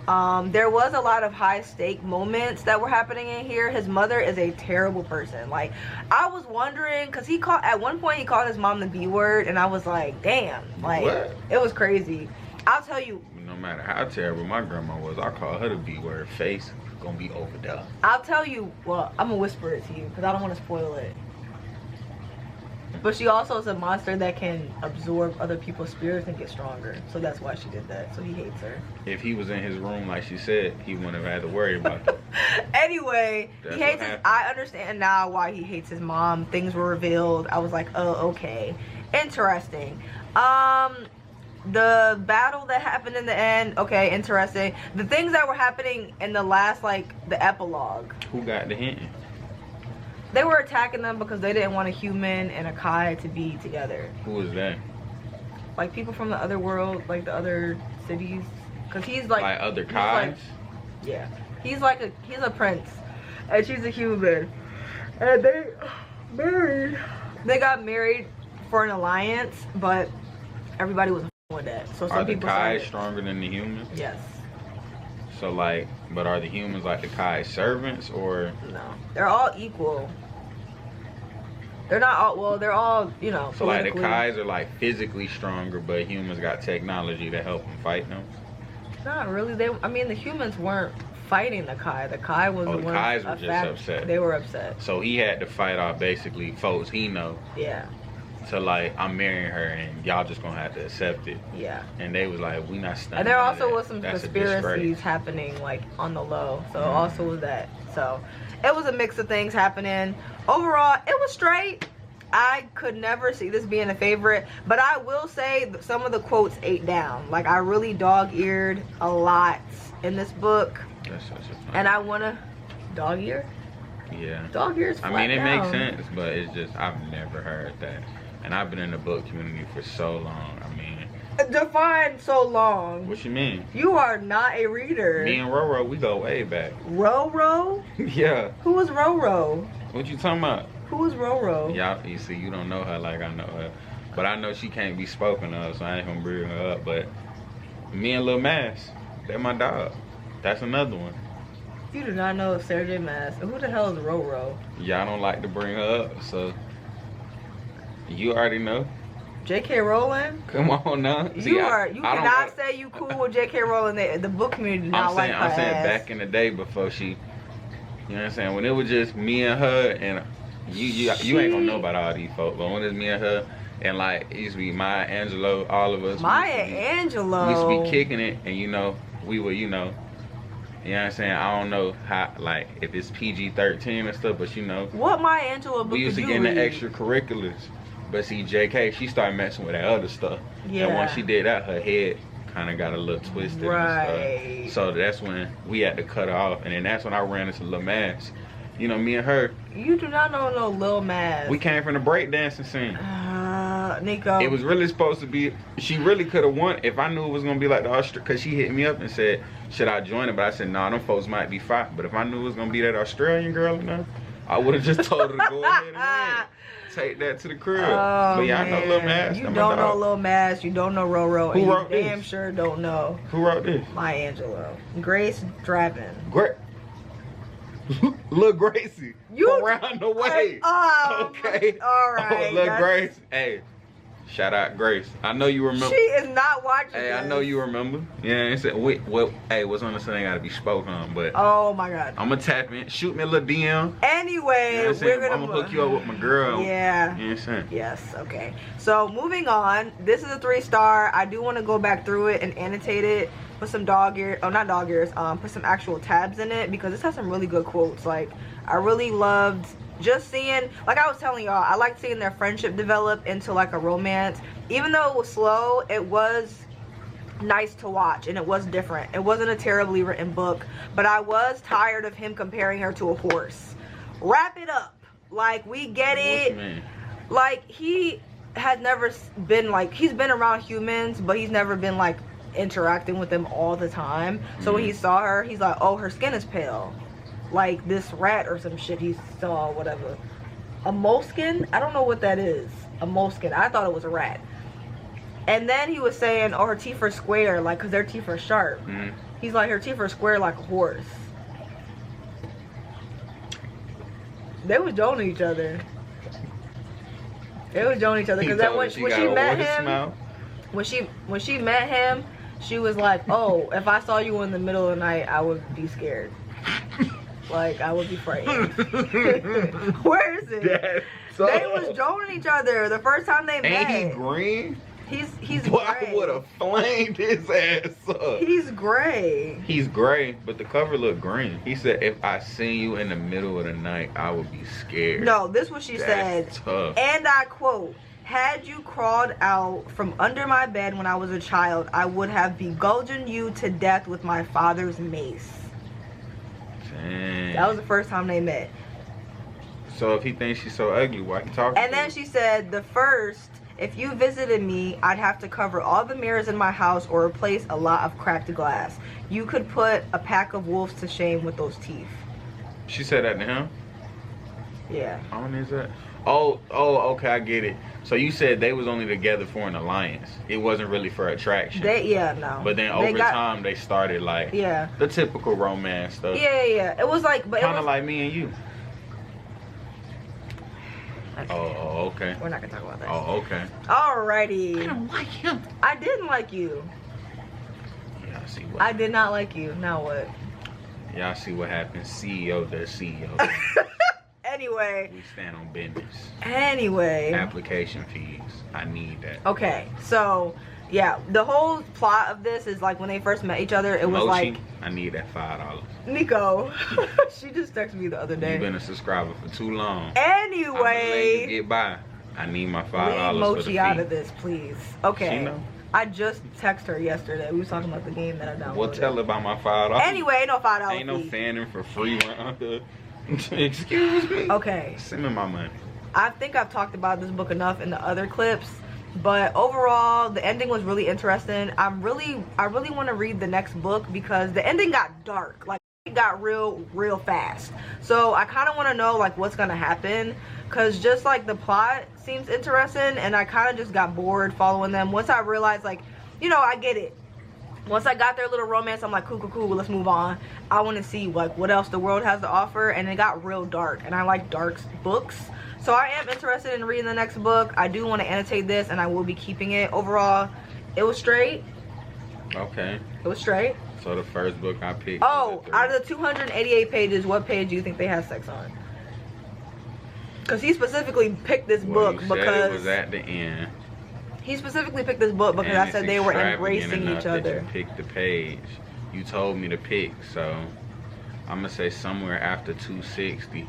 There was a lot of high stake moments that were happening in here. His mother is a terrible person. Like, I was wondering, because at one point he called his mom the B word, and I was like, damn. Like, what? It was crazy. I'll tell you. No matter how terrible my grandma was, I call her the B word. Face gonna be over there. I'll tell you, well, I'm gonna whisper it to you, because I don't want to spoil it. But she also is a monster that can absorb other people's spirits and get stronger. So that's why she did that. So he hates her. If he was in his room, like she said, he wouldn't have had to worry about that. Anyway, That's he hates what his, happened. I understand now why he hates his mom. Things were revealed. I was like, oh, okay. Interesting. The battle that happened in the end, okay, interesting. The things that were happening in the last, like, the epilogue. Who got the hint? They were attacking them because they didn't want a human and a Kai to be together. Who was that? Like people from the other world, like the other cities. Cause he's like other he's Kais? like, yeah. He's a prince. And she's a human. And they married. They got married for an alliance, but everybody was with that. So some Are the people Kais said, stronger than the humans? yes. So like, but are the humans like the Kais servants or? No. They're all equal. They're not all, well, they're all, you know, So like the politically- Kais are like physically stronger, but humans got technology to help them fight them? Not really. I mean, the humans weren't fighting the Kai. The Kai was Oh, the the one. Kais were just upset. They were upset. So he had to fight off basically folks he know Yeah. to like, I'm marrying her and y'all just gonna have to accept it. Yeah. And they was like, we not studying And there none of also that. was some That's a conspiracies disgrace. happening, like, on the low. So also was that. So it was a mix of things happening. Overall, it was straight. I could never see this being a favorite, but I will say that some of the quotes ate down. Like, I really dog-eared a lot in this book. That's such a fun. And I want to dog-ear? Yeah. Dog-ear's I flat mean, it makes down. sense, but it's just, I've never heard that. And I've been in the book community for so long. I mean, Define so long. What you mean? You are not a reader. Me and Roro, we go way back. Roro? Yeah. Who was Roro? What you talking about? Who was Roro? Y'all, you see, you don't know her like I know her. But I know she can't be spoken of, so I ain't gonna bring her up. But me and Lil Mass, they're my dog. That's another one. You do not know Sarah J. Maas. Who the hell is Roro? Y'all don't like to bring her up, so you already know. J.K. Rowling? Come on now. See, You cannot say you cool with J.K. Rowling. The book community do not like her I'm saying ass. back in the day before she, you know what I'm saying, when it was just me and her and you ain't gonna know about all these folks, but when it's me and her and like it used to be Maya Angelou, all of us. Maya Angelou. We used to be kicking it, and you know we were, you know what I'm saying. I don't know how, like if it's PG-13 and stuff, but you know. What Maya Angelou book we used to get in the extracurriculars. But see, JK, she started messing with that other stuff. Yeah. And once she did that, her head kind of got a little twisted and stuff. So that's when we had to cut her off. And then that's when I ran into Lil Mass. You know, me and her. You do not know no Lil Mass. We came from the breakdancing scene. Nico. It was really supposed to be, she really could have won if I knew it was going to be like the Australian, because she hit me up and said, should I join it? But I said, nah, them folks might be fine. But if I knew it was going to be that Australian girl enough, I would have just told her to go ahead and win. Take that to the crib. Oh, but yeah, I know Lil Mass. You don't know Lil Mass. You don't know Roro. Who wrote you this? Damn sure don't know. Who wrote this? Maya Angelou. Grace Draven. Great. Lil Gracie. You around the way. Okay. All right. Oh, Lil Grace. Hey. Shout out Grace. I know you remember. She is not watching. Hey, this. I know you remember. Yeah, it said, wait, well, hey, what's on the thing gotta be spoken on, but oh my god. I'm gonna tap in. Shoot me a little DM. Anyway, You know we're gonna I'm gonna hook you up with my girl. Yeah. You know what I'm saying? Yes, okay. So moving on, this is a 3-star. I do want to go back through it and annotate it, put some dog ears, oh not dog ears, put some actual tabs in it because this has some really good quotes. Like I really loved just seeing, like I was telling y'all, I like seeing their friendship develop into like a romance. Even though it was slow, it was nice to watch and it was different. It wasn't a terribly written book, but I was tired of him comparing her to a horse. Wrap it up. Like we get it. Like he has never been like, he's been around humans, but he's never been like interacting with them all the time. So when he saw her, he's like, oh, her skin is pale. Like this rat or some shit he saw, whatever. A moleskin? I don't know what that is. A moleskin. I thought it was a rat. And then he was saying, oh, her teeth are square, like, because their teeth are sharp. He's like, her teeth are square like a horse. They was joning each other. They was joning each other. Because then when she met him, when she met him, she was like, oh, if I saw you in the middle of the night, I would be scared. Like, I would be frightened. Where is it? They was joning each other the first time they met. Ain't he green? He's Boy, gray. I would have flamed his ass up. He's gray. He's gray, but the cover looked green. He said, if I seen you in the middle of the night, I would be scared. No, this is what she said. Tough. And I quote, had you crawled out from under my bed when I was a child, I would have begotten you to death with my father's mace. Dang. That was the first time they met. So if he thinks she's so ugly, why he talking And then she said, the first, if you visited me, I'd have to cover all the mirrors in my house or replace a lot of cracked glass. You could put a pack of wolves to shame with those teeth. She said that to him? Yeah. How many is that? Oh, okay, I get it. So you said they was only together for an alliance. It wasn't really for attraction. No. But then over time, they started like the typical romance stuff. Yeah. It was like, but kind of like me and you. Okay. Oh, okay. We're not gonna talk about that. Oh, okay. Alrighty. I don't like him. I didn't like you. Yeah, I see what. I did not like you. Now what? Y'all see what happens. CEO does CEO. Anyway. We stand on business. Anyway. Application fees. I need that. Okay, so yeah, the whole plot of this is like when they first met each other, it was like, I need that $5. Nico, she just texted me the other day. You've been a subscriber for too long. Anyway, you get by. I need my $5 leave for Mochi the fee. out of this, please. Okay. She know. I just texted her yesterday. We was talking about the game that I downloaded. Well, tell her about my $5. Anyway, ain't no $5 Ain't no fee. fanning for free around here. Excuse me. Okay. Send me my money. I think I've talked about this book enough in the other clips. But overall, the ending was really interesting. I really want to read the next book because the ending got dark. Like, it got real fast. So I kind of want to know like what's gonna happen, because just like the plot seems interesting, and I kind of just got bored following them. Once I realized, like, you know, I get it. Once I got their little romance, I'm like, cool, let's move on. I want to see like what else the world has to offer, and it got real dark, and I like dark books. So I am interested in reading the next book. I do want to annotate this, and I will be keeping it. Overall, it was straight. Okay. It was straight. So the first book I picked. Oh, out of the 288 pages, what page do you think they had sex on? Because he specifically picked this book because it was at the end. He specifically picked this book because I said they were embracing each other. You picked the page. You told me to pick, so I'm gonna say somewhere after 260.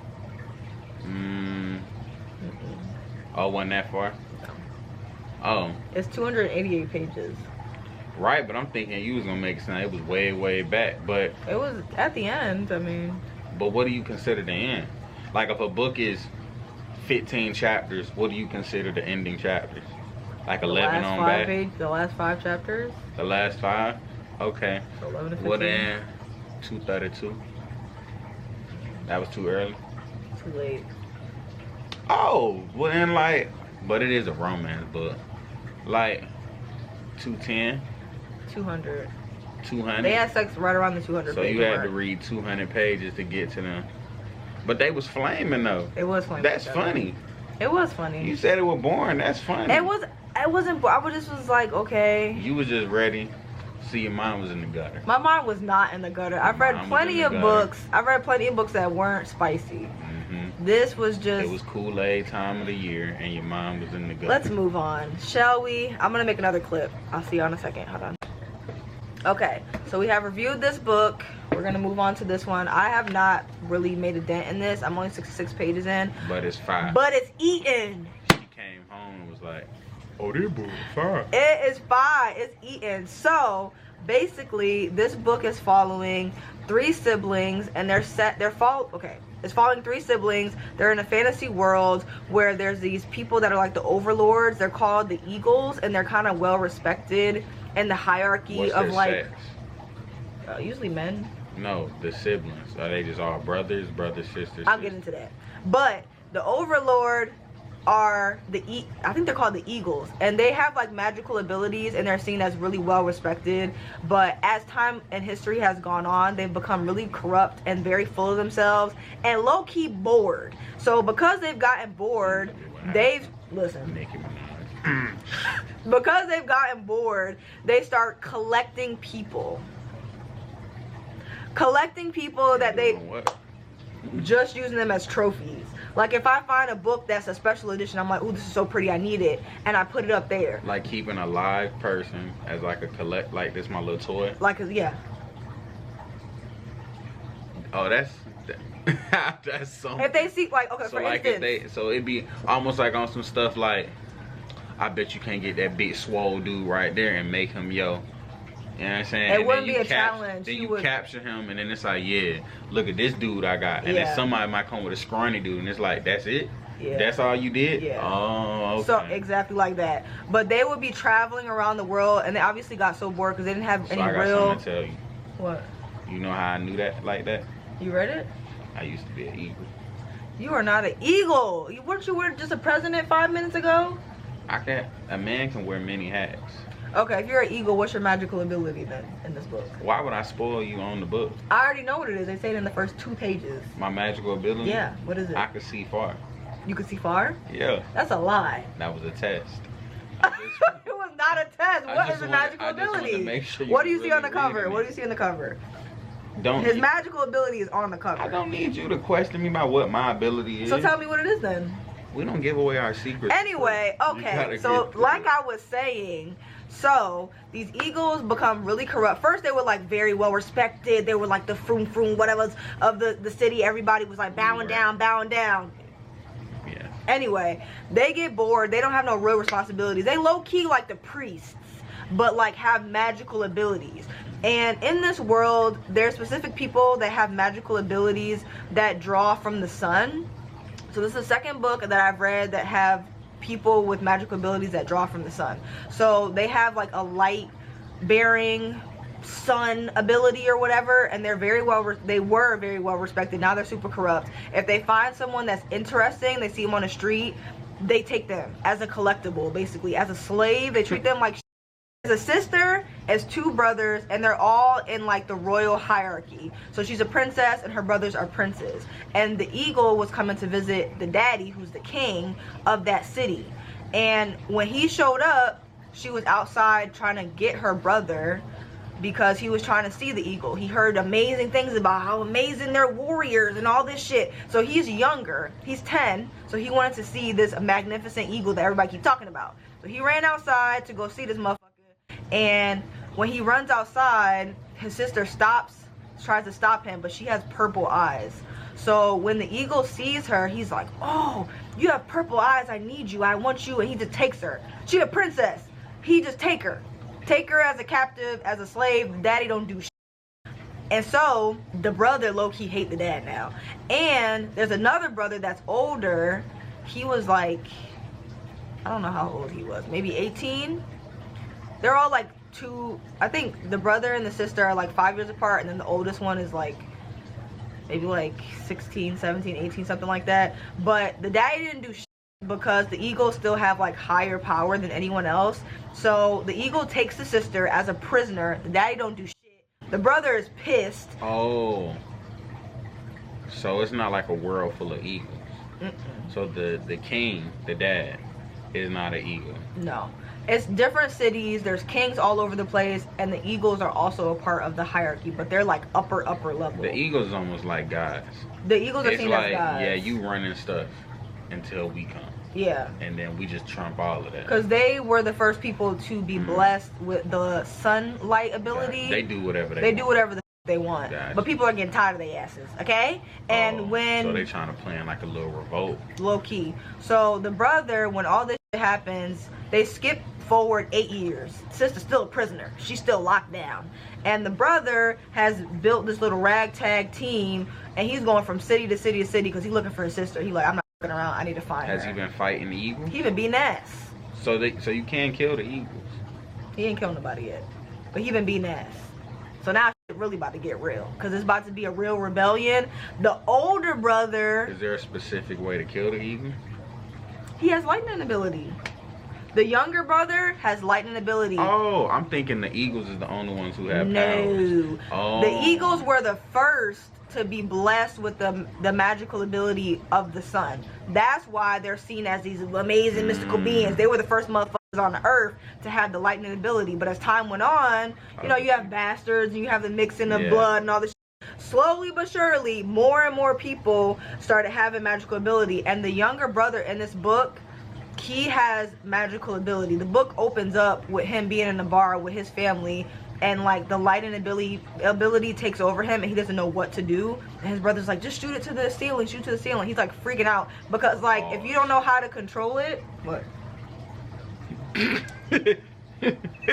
Oh, wasn't that far? Oh. It's 288 pages. Right, but I'm thinking you was gonna make it sound it was way back, but it was at the end. I mean, but what do you consider the end? Like, if a book is 15 chapters, what do you consider the ending chapters? Like 11 on back? The last 5 chapters. The last 5? Okay. So 11 to 15. Well then, 232. That was too early. Too late. Oh, well then, like, but it is a romance book. Like 210. 200. 200. They had sex right around the 200 so page you had mark. to read 200 pages to get to them. But they was flaming though. It was flaming. That's funny. It was funny. You said it was boring. That's funny. It wasn't. I just was like, okay. You was just ready. See, your mind was in the gutter. My mind was not in the gutter. I've read plenty of books. I've read plenty of books that weren't spicy. This was just. It was Kool-Aid time of the year, and your mind was in the gutter. Let's move on, shall we? I'm gonna make another clip. I'll see you in a second. Hold on. Okay, so we have reviewed this book. We're gonna move on to this one. I have not really made a dent in this. I'm only 66 pages in. But it's 5. But it's eaten. She came home and was like, "Oh, this book is 5." It is 5. It's eaten. So basically, this book is following 3 siblings, and it's following 3 siblings. They're in a fantasy world where there's these people that are like the overlords. They're called the Eagles, and they're kind of well respected in the hierarchy. What's of their like sex? Usually men. No, the siblings. Are they just all brothers, sisters? I'll get into that. But the overlord are I think they're called the Eagles, and they have like magical abilities, and they're seen as really well respected. But as time and history has gone on, they've become really corrupt and very full of themselves and low-key bored. So because they've gotten bored, because they've gotten bored, they start collecting people that they just using them as trophies. Like, if I find a book that's a special edition, I'm like, ooh, this is so pretty, I need it, and I put it up there. Like keeping a live person as like a like this my little toy. Like, yeah. Oh, that's so. If they see, like, okay, so for like instance, so it'd be almost like on some stuff like, I bet you can't get that big swole dude right there and make him yo. You know what I'm saying? It wouldn't be a challenge. Then you capture him, and then it's like, yeah, look at this dude I got. And then somebody might come with a scrawny dude, and it's like, that's it? Yeah. That's all you did? Yeah. Oh, okay. So, exactly like that. But they would be traveling around the world, and they obviously got so bored because they didn't have any I got real... something to tell you. What? You know how I knew that like that? You read it? I used to be an eagle. You are not an eagle. Weren't you just a president 5 minutes ago? A man can wear many hats. Okay, if you're an eagle, what's your magical ability then in this book? Why would I spoil you on the book? I already know what it is. They say it in the first 2 pages. My magical ability? Yeah, what is it? I can see far. You can see far? Yeah. That's a lie. That was a test. It was not a test. What is a magical ability? Sure what do you see on the cover? What do you see on the cover? His magical ability is on the cover. I don't need you to question me about what my ability is. So tell me what it is then. We don't give away our secrets. Anyway, okay. So like I was saying, so these eagles become really corrupt. First they were like very well respected. They were like the froom whatever of the city. Everybody was like bowing down. Yeah. Anyway, they get bored. They don't have no real responsibilities. They low-key like the priests, but like have magical abilities. And in this world, there are specific people that have magical abilities that draw from the sun. So this is the second book that I've read that have people with magical abilities that draw from the sun. So they have like a light bearing sun ability or whatever, and they were very well respected. Now they're super corrupt. If they find someone that's interesting, they see them on the street, they take them as a collectible, basically as a slave. They treat them like as a sister, as 2 brothers, and they're all in like the royal hierarchy. So she's a princess and her brothers are princes, and the eagle was coming to visit the daddy, who's the king of that city. And when he showed up, she was outside trying to get her brother because he was trying to see the eagle. He heard amazing things about how amazing they're warriors and all this shit. So he's younger, he's 10, so he wanted to see this magnificent eagle that everybody keeps talking about. So he ran outside to go see this motherfucker, and when he runs outside, his sister tries to stop him, but she has purple eyes. So when the eagle sees her, he's like, oh, you have purple eyes, I need you, I want you, and he just takes her. She a princess, he just take her as a captive, as a slave. Daddy don't do shit. And so the brother low-key hate the dad now. And there's another brother that's older. He was like, I don't know how old he was, maybe 18. They're all like I think the brother and the sister are like 5 years apart, and then the oldest one is like maybe like 16, 17, 18, something like that. But the daddy didn't do shit because the eagles still have like higher power than anyone else. So the eagle takes the sister as a prisoner. The daddy don't do shit. The brother is pissed. Oh, so it's not like a world full of eagles. So the king, the dad, is not an eagle. No, it's different cities. There's kings all over the place, and the eagles are also a part of the hierarchy, but they're like upper level. The eagles is almost like gods. The eagles are seen like, as gods. Yeah, you running stuff until we come. Yeah. And then we just trump all of that. Because they were the first people to be blessed with the sunlight ability. They do whatever they want. do whatever they want. Gotcha. But people are getting tired of their asses, okay? And so they trying to plan like a little revolt. Low key. So the brother, when all this shit happens, they skip forward 8 years. Sister's still a prisoner. She's still locked down. And the brother has built this little ragtag team, and he's going from city to city to city because he's looking for his sister. He's like, I'm not around, I need to find her. Has he been fighting the eagles? He been beating ass. So you can't kill the eagles. He ain't killed nobody yet, but he been beating ass. So now shit really about to get real, because it's about to be a real rebellion. The older brother, is there a specific way to kill the eagle? He has lightning ability. The younger brother has lightning ability. Oh, I'm thinking the eagles is the only ones who have powers. No. Oh. The eagles were the first to be blessed with the magical ability of the sun. That's why they're seen as these amazing mystical beings. They were the first motherfuckers on the earth to have the lightning ability. But as time went on, you know, you have bastards, and you have the mixing of blood and all this shit. Slowly but surely, more and more people started having magical ability. And the younger brother in this book, he has magical ability. The book opens up with him being in a bar with his family, and like the lightning ability takes over him, and he doesn't know what to do. And his brother's like, just shoot it to the ceiling, shoot it to the ceiling. He's like freaking out because like if you don't know how to control it, what?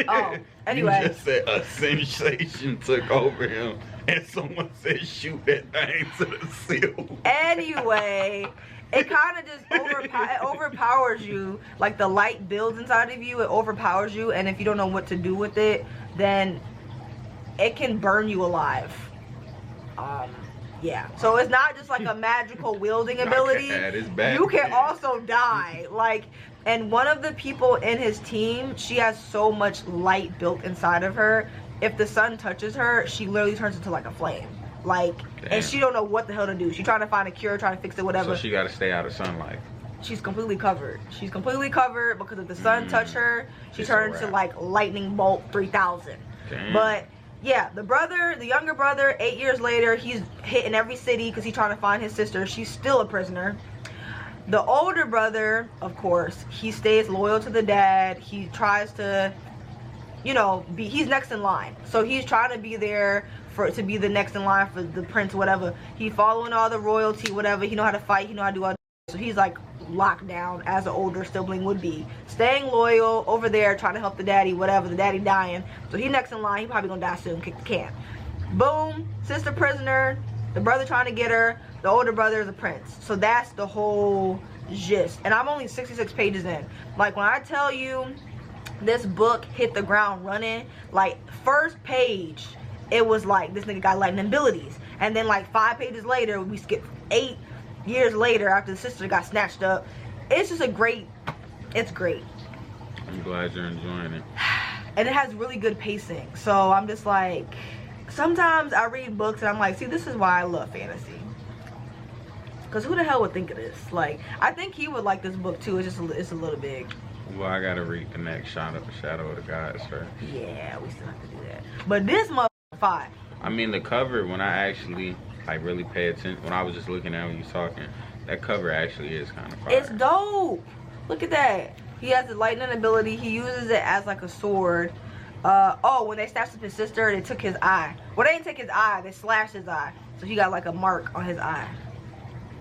Oh, anyway. You just said a sensation took over him, and someone said shoot that thing to the ceiling. Anyway, it kind of just overpowers you. Like the light builds inside of you, it overpowers you, and if you don't know what to do with it, then it can burn you alive. Yeah, so it's not just like a magical wielding ability. You can also die. Like, and one of the people in his team, she has so much light built inside of her. If the sun touches her, she literally turns into like a flame. Like, and she don't know what the hell to do. She's trying to find a cure, trying to fix it, whatever. So she got to stay out of sunlight. She's completely covered. She's completely covered because if the sun touch her, she turns to like lightning bolt 3000. But yeah, the younger brother, 8 years later, he's hitting every city because he's trying to find his sister. She's still a prisoner. The older brother, of course, he stays loyal to the dad. He tries to, you know, he's next in line. So he's trying to be there to be the next in line for the prince, whatever. He following all the royalty, whatever. He know how to fight. He know how to do all that. So he's like locked down as an older sibling would be, staying loyal over there, trying to help the daddy, whatever. The daddy dying, so he next in line. He probably gonna die soon. Kick the can. Boom, sister prisoner, the brother trying to get her. The older brother is a prince. So that's the whole gist. And I'm only 66 pages in. Like, when I tell you this book hit the ground running, like, first page, it was like, this nigga got lightning abilities. And then, like, 5 pages later, we skip 8 years later after the sister got snatched up. It's just it's great. I'm glad you're enjoying it. And it has really good pacing. So I'm just like, sometimes I read books and I'm like, see, this is why I love fantasy. Because who the hell would think of this? Like, I think he would like this book too. It's just it's a little big. Well, I gotta read the next Shadow of the Gods first. Yeah, we still have to do that. But this motherfucker fire. I mean, the cover, when I actually like really pay attention, when I was just looking at when you was talking, that cover actually is kind of fire. It's dope. Look at that. He has the lightning ability. He uses it as like a sword. Oh, when they snatched up his sister, they took his eye. Well, they didn't take his eye. They slashed his eye. So he got like a mark on his eye.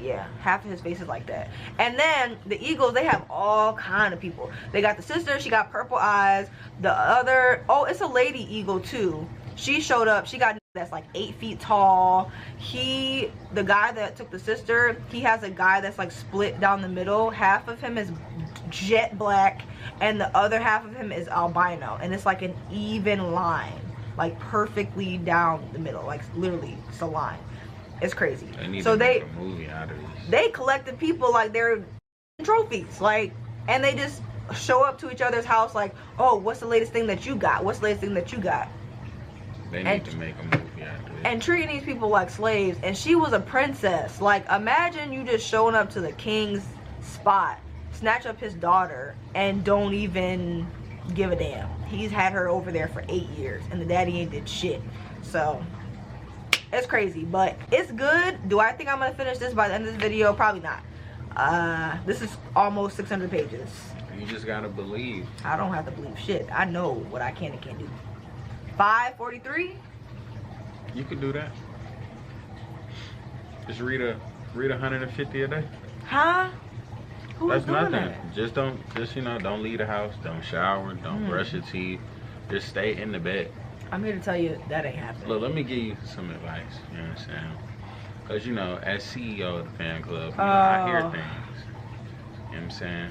Yeah, half of his face is like that. And then the Eagles, they have all kind of people. They got the sister. She got purple eyes. The other, oh, it's a lady eagle too. She showed up. She got that's like 8 feet tall. The guy that took the sister, he has a guy that's like split down the middle. Half of him is jet black and the other half of him is albino, and it's like an even line, like perfectly down the middle, like literally it's a line. It's crazy. So they make a movie out of this. They collected people like they're trophies, like, and they just show up to each other's house like, oh, what's the latest thing that you got? What's the latest thing that you got? They need to make a movie out of it. And treating these people like slaves. And she was a princess. Like, imagine you just showing up to the king's spot, snatch up his daughter, and don't even give a damn. He's had her over there for 8 years, and the daddy ain't did shit. So, it's crazy, but it's good. Do I think I'm gonna finish this by the end of this video? Probably not. This is almost 600 pages. You just gotta believe. I don't have to believe shit. I know what I can and can't do. 543. You could do that. Just read 150 a day. Huh? That's nothing. That? Just don't leave the house. Don't shower. Don't brush your teeth. Just stay in the bed. I'm here to tell you that ain't happening. Look, let me give you some advice. You know what I'm saying? Because, you know, as CEO of the fan club, you know, I hear things. You know what I'm saying?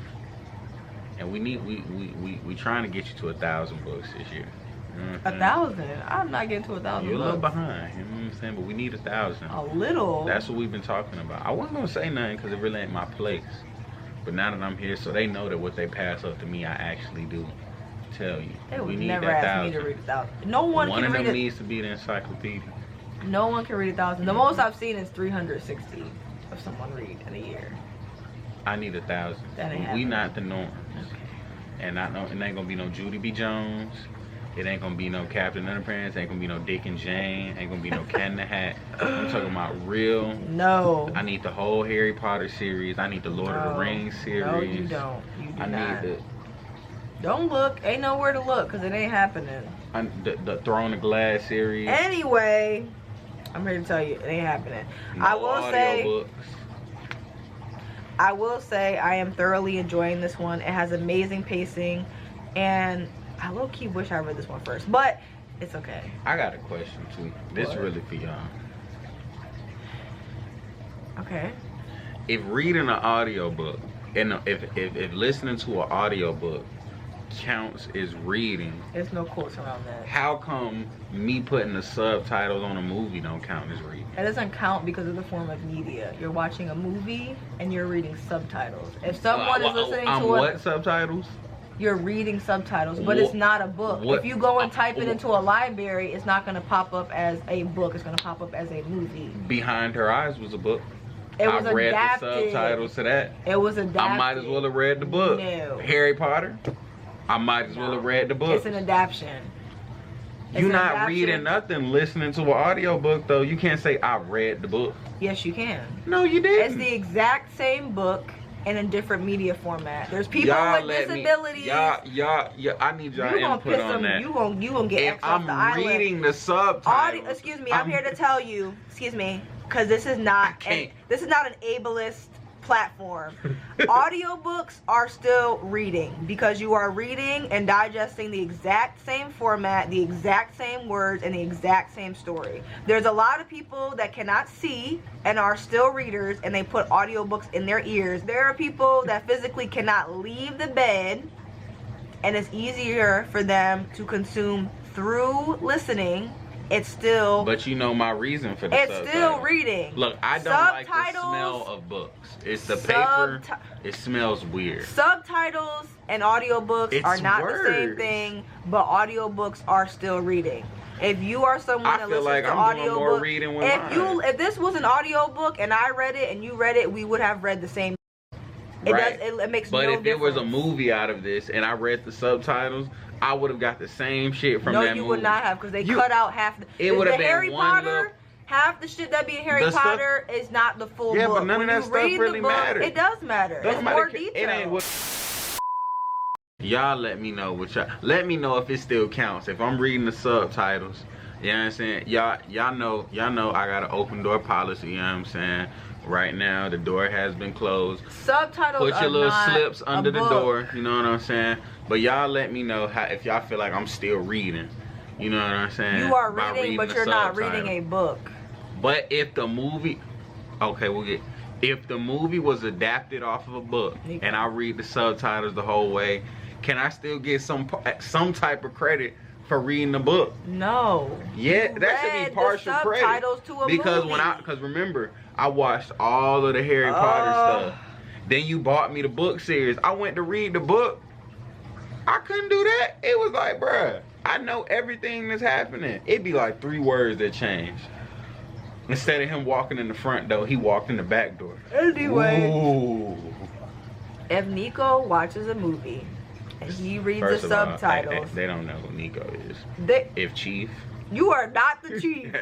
And we trying to get you to 1,000 books this year. You know 1,000? I'm not getting to 1,000 You're books. a little behind. You know what I'm saying? But we need 1,000. A little? That's what we've been talking about. I wasn't going to say nothing because it really ain't my place. But now that I'm here, so they know that what they pass up to me, I actually do tell you. They would we need never that ask 1,000. me to read 1,000. No one One can of read them it. needs to be the encyclopedia. No one can read 1,000. The most I've seen is 360 of someone read in a year. I need 1,000. That ain't We happening. not the norm. Okay. And it ain't gonna be no Judy B. Jones. It ain't gonna be no Captain Underpants. Ain't gonna be no Dick and Jane. Ain't gonna be no Cat in the Hat. I'm talking about real. No. I need the whole Harry Potter series. I need the Lord of the Rings series. No, you don't. You do I not. need Don't look. Ain't nowhere to look because it ain't happening. the Throne of Glass series. Anyway, I'm here to tell you it ain't happening. No I will audiobooks. say I am thoroughly enjoying this one. It has amazing pacing, and I low-key wish I read this one first, but it's okay. I got a question too. This What? really for y'all. Okay. If reading an audiobook and if listening to an audiobook counts as reading, There's no quotes around that. how come me putting the subtitles on a movie don't count as reading? It doesn't count because of the form of media. You're watching a movie and you're reading subtitles. If someone is listening to what subtitles? you're reading subtitles, but it's not a book. What? If you go and type it into a library, it's not going to pop up as a book. It's going to pop up as a movie. Behind Her Eyes was a book. It was I read adapted. the subtitles to that. It was adapted. I might as well have read the book. No. Harry Potter. I might as well have read the book. It's an adaptation. It's You're an not adaptation. reading nothing listening to an audiobook though. You can't say I read the book. Yes, you can. No, you didn't. It's the exact same book in a different media format. There's people Y'all with let disabilities. Y'all, I need y'all You gonna input piss on them. that. You gonna get If X off I'm the island. reading the subtitles, Excuse me, I'm here to tell you. Excuse me, because this is not can't. this is not an ableist platform. Audiobooks are still reading because you are reading and digesting the exact same format, the exact same words, and the exact same story. There's a lot of people that cannot see and are still readers, and they put audiobooks in their ears. There are people that physically cannot leave the bed, and it's easier for them to consume through listening. It's still, but you know my reason for the it's still reading. Look, I don't like the smell of books. It's the paper. It smells weird. Subtitles and audiobooks are not the same words. thing, but audiobooks are still reading. If you are someone that listens to audiobooks, if this was an audiobook and I read it and you read it, we would have read the same. It makes no difference. But if it was a movie out of this and I read the subtitles, I would have got the same shit from that movie. No, you would not have, because they cut out half. It would have been Harry Potter. Half the shit that be in Harry Potter is not the full book. Yeah, but none of that stuff really matters. It does matter. It's more detailed. Y'all let me know let me know if it still counts. If I'm reading the subtitles, you know what I'm saying? Y'all know I got an open door policy, you know what I'm saying? Right now the door has been closed. Subtitles put your little slips under the door, you know what I'm saying? But y'all let me know if y'all feel like I'm still reading. You know what I'm saying? You are reading, but you're not reading a book. But if the movie, if the movie was adapted off of a book and I read the subtitles the whole way, can I still get some type of credit for reading the book? No. Yeah, that should be partial credit. Because remember, I watched all of the Harry Potter stuff. Then you bought me the book series. I went to read the book. I couldn't do that. It was like, bruh, I know everything that's happening. It'd be like 3 words that change. Instead of him walking in the front door, he walked in the back door. Anyway, ooh. If Nico watches a movie and he reads the subtitles, they don't know who Nico is. If Chief. You are not the chief.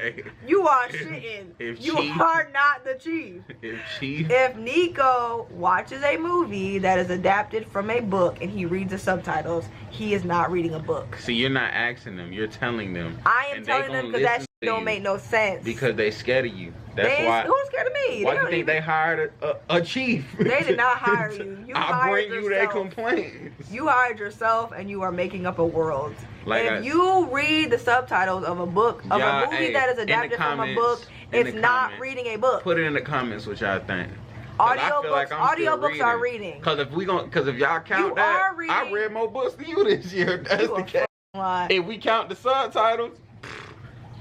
You are shitting. You are not the chief. If Nico watches a movie that is adapted from a book and he reads the subtitles, he is not reading a book. See, you're not asking them. You're telling them. I am telling them because that shit don't make no sense. Because they scared of you. That's why. Who's scared of me? Why do you think they hired a chief? They did not hire you. I bring you their complaints. You hired yourself, and you are making up a world. If you read the subtitles of a book, of a movie that is adapted from a book, it's not reading a book. Put it in the comments what y'all think. Audiobooks are reading. Because if y'all count that, I read more books than you this year. That's the case. If we count the subtitles,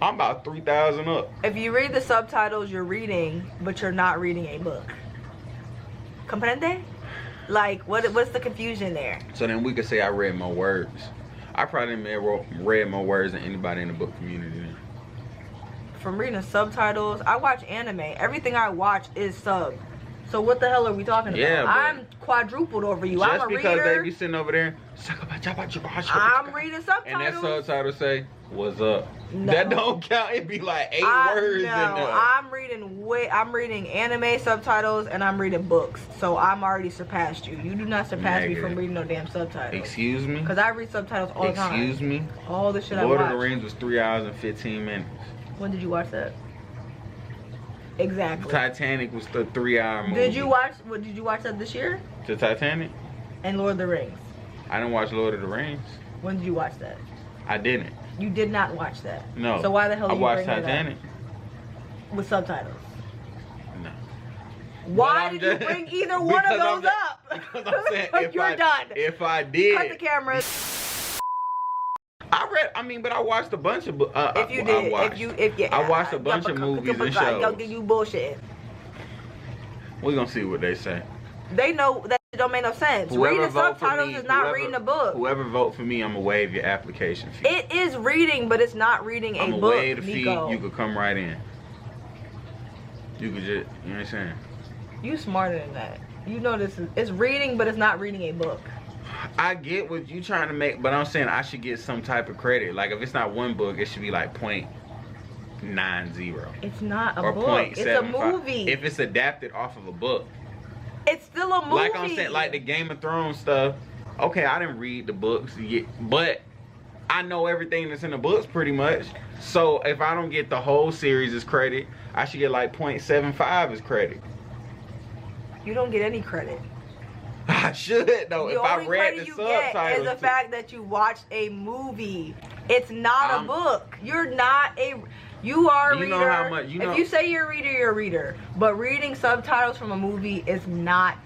I'm about 3,000 up. If you read the subtitles, you're reading, but you're not reading a book. Comprende? Like, what's the confusion there? So then we could say I read more words. I probably read more words than anybody in the book community. From reading the subtitles, I watch anime. Everything I watch is sub. So what the hell are we talking about? Yeah, I'm quadrupled over you. I'm a reader. Just because they be sitting over there, I'm reading subtitles. And that subtitle say, "What's up?" No. That don't count. It'd be like 8 words in there. I'm reading anime subtitles and I'm reading books. So I'm already surpassed you. You do not surpass me from reading no damn subtitles. Excuse me? Because I read subtitles all the time. Excuse me? All the shit I watch. Lord of the Rings was 3 hours and 15 minutes. When did you watch that? Exactly. Titanic was the 3-hour movie. Did you watch that this year? The Titanic? And Lord of the Rings. I didn't watch Lord of the Rings. When did you watch that? I didn't. You did not watch that. No. So why the hell did you bring it up? I watched Titanic. With subtitles. No. Why did you bring either one of those up? Because I'm saying you're done. If I did. Cut the cameras. But I watched a bunch of if you did, I watched a bunch of movies and shows. You bullshit. We're gonna see what they say. They know that it don't make no sense. Reading subtitles is not reading a book. Whoever vote for me, I'm gonna waive your application fee. It is reading, but it's not reading a book. I'm gonna waive the fee. You could come right in. You could just, you know what I'm saying? You smarter than that. You know this is, it's reading, but it's not reading a book. I get what you trying to make, but I'm saying I should get some type of credit. Like if it's not one book, it should be like 0.90. It's not a book. It's a movie. If it's adapted off of a book, it's still a movie. Like I'm saying, like the Game of Thrones stuff. Okay, I didn't read the books yet, but I know everything that's in the books pretty much. So if I don't get the whole series as credit, I should get like 0.75 as credit. You don't get any credit. I should though. The If I only read credit the you get subtitles. is the fact that you watched a movie. It's not a book. You're not a. You are a reader. Know how much, if you say you're a reader, you're a reader. But reading subtitles from a movie is not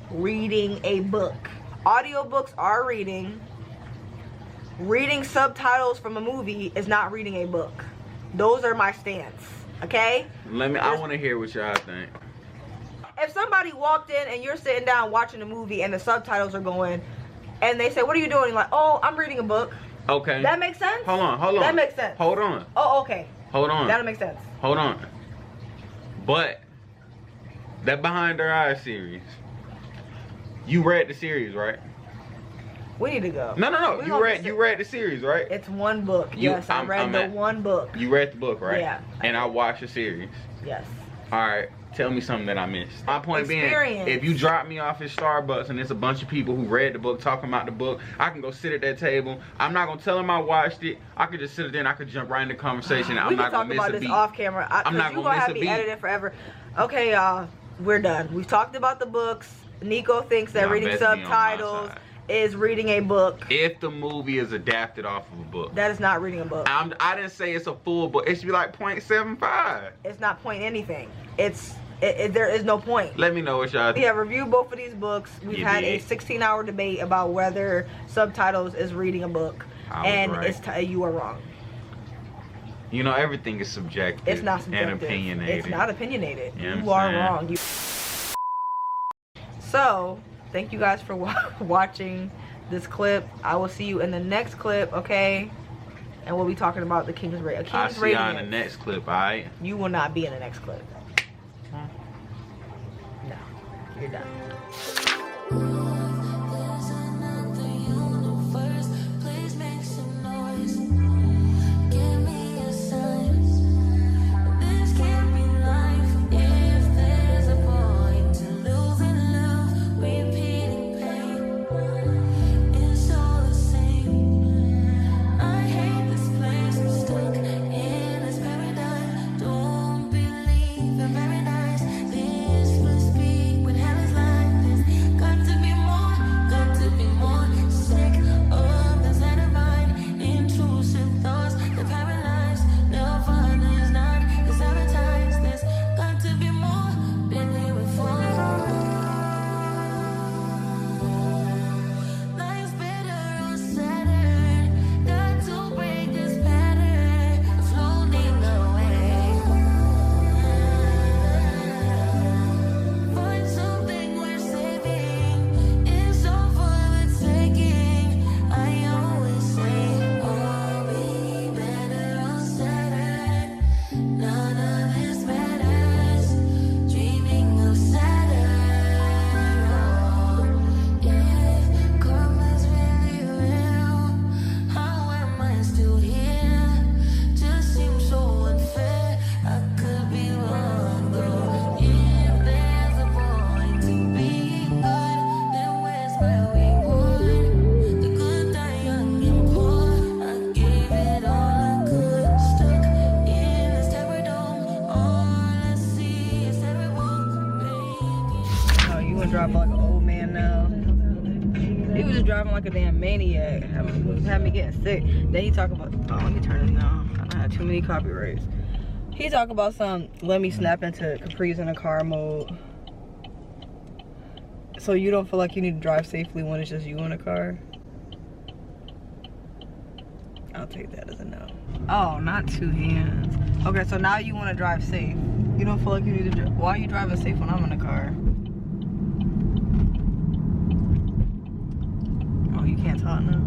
reading a book. Audiobooks are reading. Reading subtitles from a movie is not reading a book. Those are my stance. Okay? I want to hear what y'all think. If somebody walked in and you're sitting down watching a movie and the subtitles are going, and they say, "What are you doing?" You're like, "Oh, I'm reading a book." Okay. That makes sense? Hold on. That makes sense. Hold on. Oh, okay. Hold on. That'll make sense. Hold on. But that Behind Their Eyes series, you read the series, right? We need to go. No. You read the series, right? It's one book. Yes, I read one book. You read the book, right? Yeah. And I watched the series. Yes. All right. Tell me something that I missed. My point being, if you drop me off at Starbucks and there's a bunch of people who read the book talking about the book, I can go sit at that table. I'm not gonna tell them I watched it. I could just sit there and I could jump right into conversation. I'm not gonna miss a beat. We can talk about this off camera. I'm not gonna miss a beat. You gonna have me edited forever. Okay, y'all, we're done. We've talked about the books. Nico thinks that reading subtitles is reading a book. If the movie is adapted off of a book. That is not reading a book. I didn't say it's a full book. It should be like 0.75. It's not point anything. There is no point. Let me know what y'all think. We have reviewed both of these books. We've had a 16-hour debate about whether subtitles is reading a book. And right. You are wrong. You know, everything is subjective. It's not subjective. And opinionated. It's not opinionated. You are wrong. So, thank you guys for watching this clip. I will see you in the next clip, okay? And we'll be talking about the King's Rating. I'll see y'all in the next clip, alright? You will not be in the next clip. No, you're done. Driving like an old man now. He was just driving like a damn maniac. Had me getting sick. Then he talk about, oh, let me turn this down. I don't have too many copyrights. He talk about let me snap into Capri's in a car mode. So you don't feel like you need to drive safely when it's just you in a car? I'll take that as a no. Oh, not two hands. Okay, so now you want to drive safe. You don't feel like you need to drive. Why are you driving safe when I'm in a car? You can't talk now.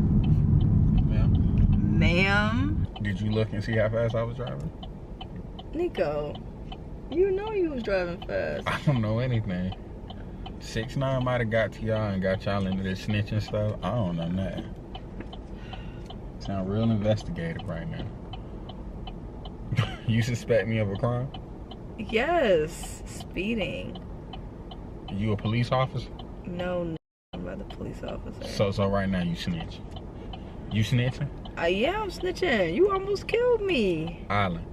Ma'am? Did you look and see how fast I was driving? Nico, you know you was driving fast. I don't know anything. 6ix9ine might have got to y'all and got y'all into this snitching stuff. I don't know nothing. Sound real investigative right now. You suspect me of a crime? Yes, speeding. You a police officer? No. By the police officer. So right now you snitch. You snitching? Yeah, I'm snitching. You almost killed me. Island.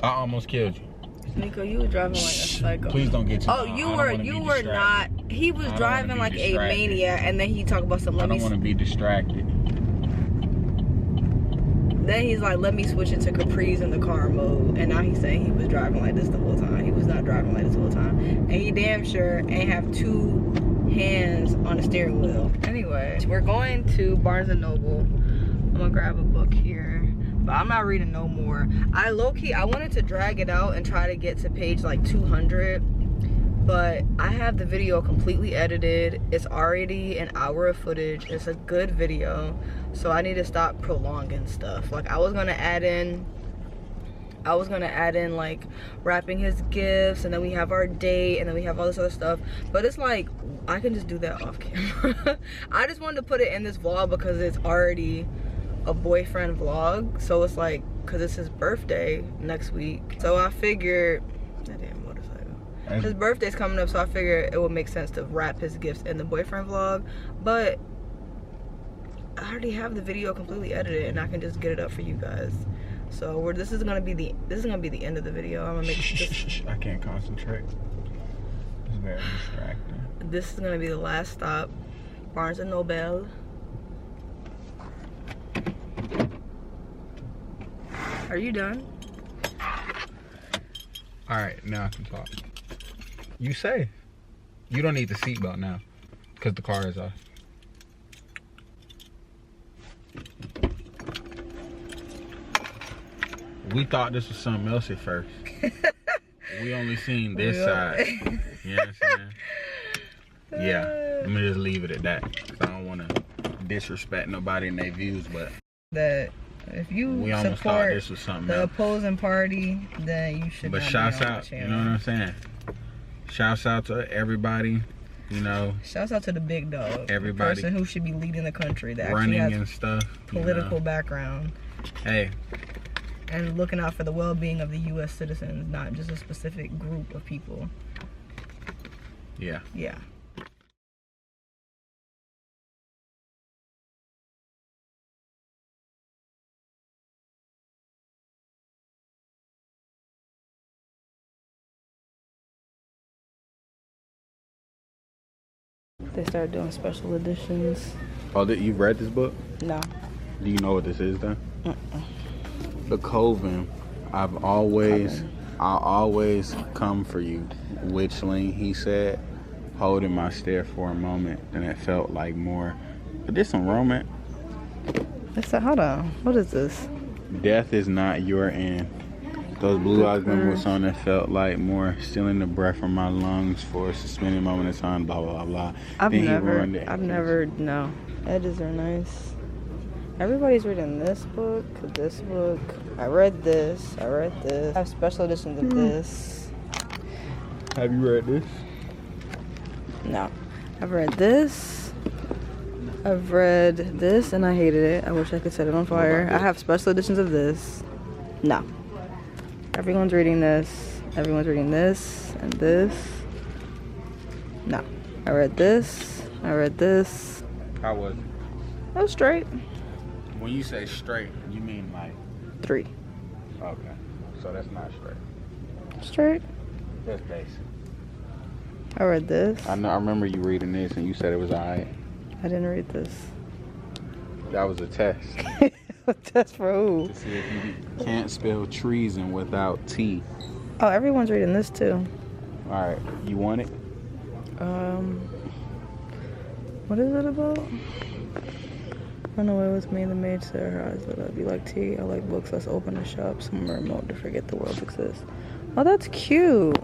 I almost killed you. Nico, you were driving like a psycho. Please don't get you. Oh, you were not. He was driving like a maniac, and then he talked about something. I don't want to be distracted. Then he's like, let me switch it to Capri's in the car mode. And now he's saying he was driving like this the whole time. He was not driving like this the whole time. And he damn sure ain't have 2 hands on the steering wheel. Anyway, we're going to Barnes & Noble. I'm gonna grab a book here. But I'm not reading no more. I wanted to drag it out and try to get to page like 200. But I have the video completely edited. It's already an hour of footage. It's a good video. So I need to stop prolonging stuff. Like I was gonna add in like wrapping his gifts, and then we have our date, and then we have all this other stuff. But it's like, I can just do that off camera. I just wanted to put it in this vlog because it's already a boyfriend vlog. So it's like, cause it's his birthday next week. So I figured, that damn motorcycle. His birthday's coming up, so I figured it would make sense to wrap his gifts in the boyfriend vlog. But I already have the video completely edited, and I can just get it up for you guys. So this is gonna be the end of the video. I'm gonna make this. I can't concentrate. It's very distracting. This is gonna be the last stop, Barnes & Noble. Are you done? All right, now I can talk. You say you don't need the seatbelt now because the car is off. We thought this was something else at first. We only seen this side. You know what I'm saying? Yeah, let me just leave it at that. I don't want to disrespect nobody and their views, but that if you we almost thought this was something the else. Opposing party, then you should. But not shouts be on out, you know what I'm saying? Shouts out to everybody, you know. Shouts out to the big dog, everybody, the person who should be leading the country, that running actually has and stuff, political background. Hey. And looking out for the well-being of the U.S. citizens, not just a specific group of people. Yeah. Yeah. They started doing special editions. Oh, you've read this book? No. Do you know what this is then? The Coven. I always come for you. Witchling, he said, holding my stare for a moment, and it felt like more. But this some romance. Hold on. What is this? Death is not your end. Those blue eyes remember what song that felt like more, stealing the breath from my lungs for a suspended moment of time, blah, blah, blah. I've never, no. Edges are nice. Everybody's reading this book, I read this. I have special editions of this. Have you read this? No. I've read this. I've read this and I hated it. I wish I could set it on fire. I have special editions of this. No. Everyone's reading this. Everyone's reading this and this. No. I read this. I read this. How was it? It was straight. When you say straight, you mean like 3. Okay, so that's not straight. Straight. That's basic. I read this. I remember you reading this and you said it was alright. I didn't read this. That was a test. A test for who? To see if you can't spell treason without T. Oh, everyone's reading this too. Alright, you want it? What is it about? Run away with me, the maid said her eyes lit up. You like tea? I like books. Let's open a shop somewhere remote to forget the world exists. Oh, that's cute.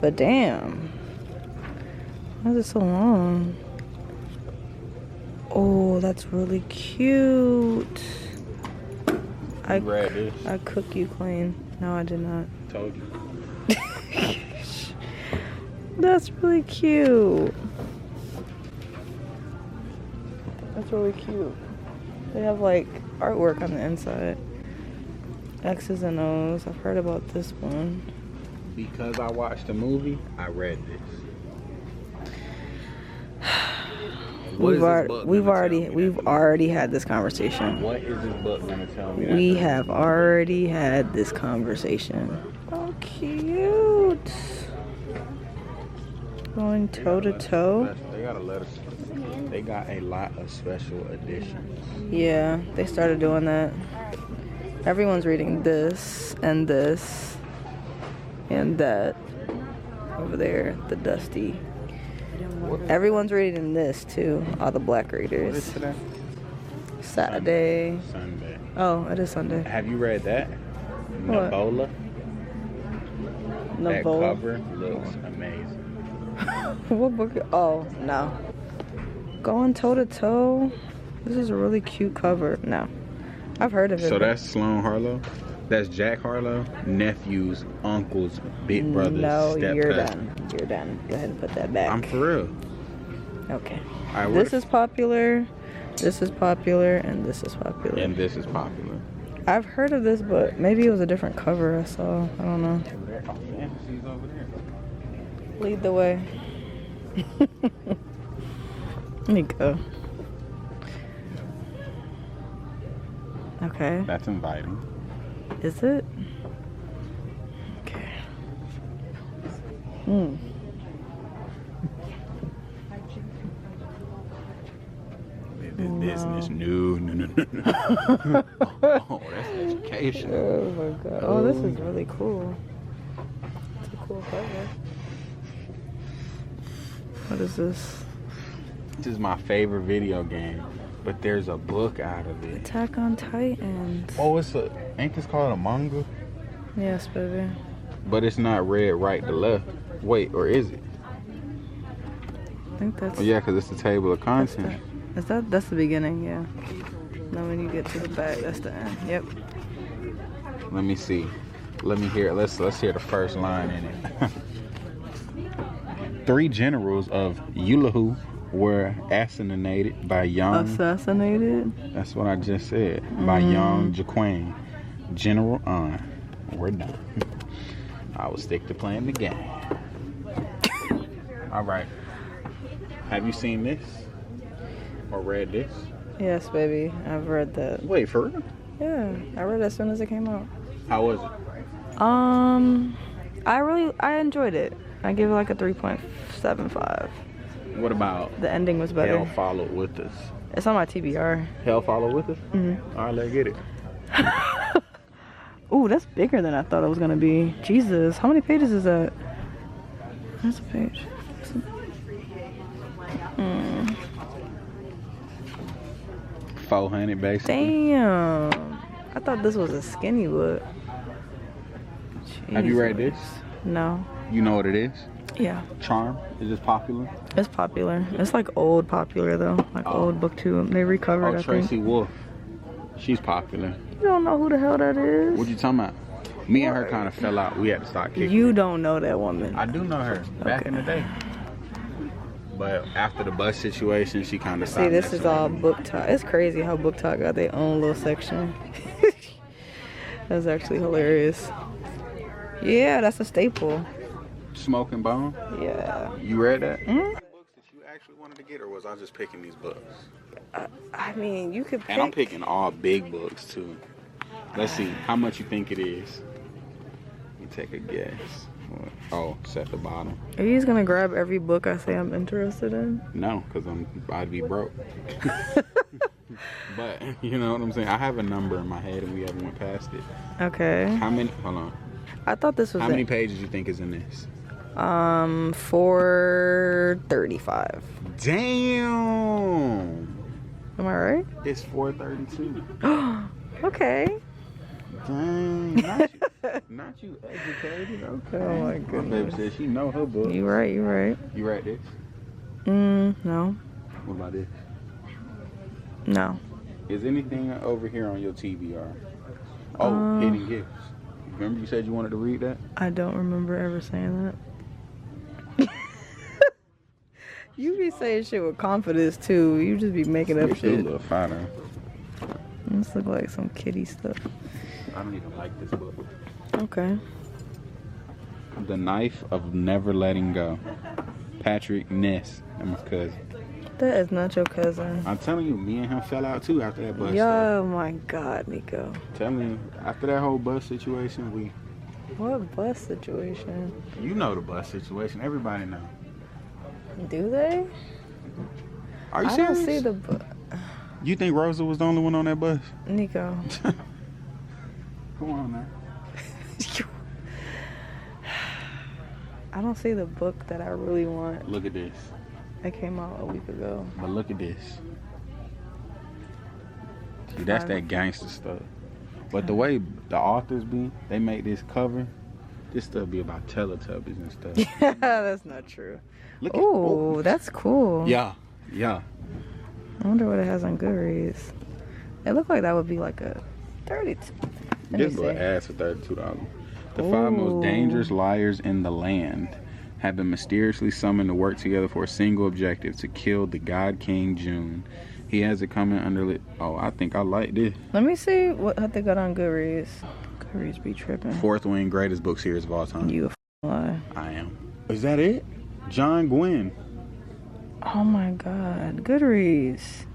But damn. Why is it so long? Oh, that's really cute. I read this. I cook you clean. No, I did not. Told you. That's really cute. That's really cute. They have like artwork on the inside. X's and O's. I've heard about this one. Because I watched the movie, I read this. What is this book we've gonna tell me already had this conversation. What is this book gonna tell me? We have already had this conversation. Oh, cute. Going toe to toe. They got a letter. They got a lot of special editions. Yeah, they started doing that. Everyone's reading this and this and that over there, the dusty. Everyone's reading this too, all the black What is readers. today? Saturday. Sunday. Oh, it is Sunday. Have you read that? What? Nebola? That Nebola? cover looks amazing. What book? Oh, no. Going toe to toe. This is a really cute cover. No. I've heard of it. So that's Sloan Harlow? That's Jack Harlow? Nephew's, uncle's, big brother's, No, step you're cousin. done. You're done. Go ahead and put that back. I'm for real. Okay. All right, This is popular. This is popular. And this is popular. And this is popular. I've heard of this, but maybe it was a different cover I saw. I don't know. Oh, Fantasy's over there. Lead the way. Let me go. Okay. That's inviting. Is it? Okay. Hmm. Business. No. Oh, that's education. Oh my god. Oh, this is really cool. It's a cool cover. What is this? This is my favorite video game, but there's a book out of it. Attack on Titans. Oh, ain't this called a manga? Yes, baby. But it's not read right to left. Wait, or is it? I think that's. Oh, yeah, because it's the table of That's contents. that's the beginning, yeah. Now when you get to the back, that's the end. Yep. Let me see. Let me hear it. Let's hear the first line in it. 3 generals of Yulahu were assassinated by Young. Assassinated? That's what I just said. By Young Jaquan. General on. We're done. I will stick to playing the game. All right. Have you seen this? Or read this? Yes, baby. I've read that. Wait, for real? Yeah, I read it as soon as it came out. How was it? I enjoyed it. I give it like a 3.75. What about The ending was better. Hell Followed With Us? It's on my TBR. Hell Followed With Us? Mm-hmm. All right, let's get it. Ooh, that's bigger than I thought it was gonna be. Jesus, how many pages is that? That's a page. 400 basically. Damn. I thought this was a skinny book. Have you read this? No. You know what it is? Yeah. Charm? Is this popular? It's popular. It's like old popular though. Like old booktube. They recovered, Oh, I Tracy think. Wolf. She's popular. You don't know who the hell that is? What you talking about? Me and her kind of fell out. We had to start kicking. You it. don't know that woman. I do know her back in the day. But after the bus situation, she kind of See, this is all book talk. It's crazy how book talk got their own little section. That's actually hilarious. Yeah, that's a staple. Smoking Bone. Yeah. You read that? Mm-hmm. Books that you actually wanted to get, or was I just picking these books? I mean, you could pick. And I'm picking all big books too. Let's see how much you think it is. Let me take a guess. Oh, it's at the bottom. Are you just gonna grab every book I say I'm interested in? No, because I'd be broke. But you know what I'm saying. I have a number in my head, and we haven't went past it. Okay. How many? Hold on. I thought this was. How many pages you think is in this? 435. Damn. Am I right? It's 432. Okay. Dang. Not you educated. Okay. Oh my My baby goodness. said she know her book. You right. You right. You read this? No. What about this? No. Is anything over here on your TBR? Oh, hidden gifts. Remember you said you wanted to read that? I don't remember ever saying that. You be saying shit with confidence too. You just be making up You shit. a little finer. This look like some kiddie stuff. I don't even like this book. Okay. The Knife of Never Letting Go. Patrick Ness and my cousin. That is not your cousin. I'm telling you, me and him fell out too after that bus. Yo, my God, Nico. Telling you, after that whole bus situation, What bus situation? you know the bus situation. Everybody know. Do they? Are you I serious? don't see the bus. You think Rosa was the only one on that bus? Nico. Come on now. I don't see the book that I really want. Look at this. It came out a week ago. But look at this. See, that's that gangster stuff. But the way the authors be, they make this cover. This stuff be about Teletubbies and stuff. Yeah, that's not true. Look at Oh, that's cool. Yeah. I wonder what it has on Goodreads. It looked like that would be like a 32. This book ads for $32. The 5 most dangerous liars in the land have been mysteriously summoned to work together for a single objective: to kill the God King June. He has it coming under. Oh, I think I like this. Let me see what they got on Goodreads. Goodreads be tripping. 4th win greatest book series of all time. You a lie. I am. Is that it? John Gwynn. Oh my God. Goodreads.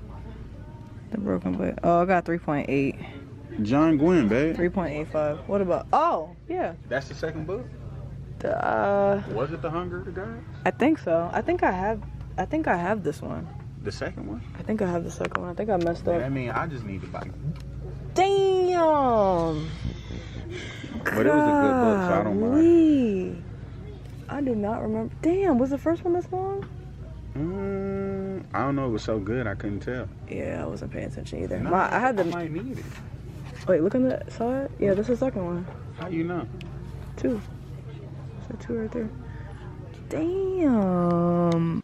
The Broken Boy. Oh, I got 3.8. John Gwynn, babe. 3.85. What about? Oh, yeah. That's the second book. Was it The Hunger of the Gods? I think so. I think I have this one. The second one? I think I have the second one. I think I messed up. I mean, I just need to buy. Damn. But it was a good book, so I don't mind. Golly. I do not remember. Damn, was the first one this long? I don't know. It was so good, I couldn't tell. Yeah, I wasn't paying attention either. No, I had the. I might need it. Wait, look on the side. Yeah, this is the second one. How you know? 2. So 2 right there. Damn.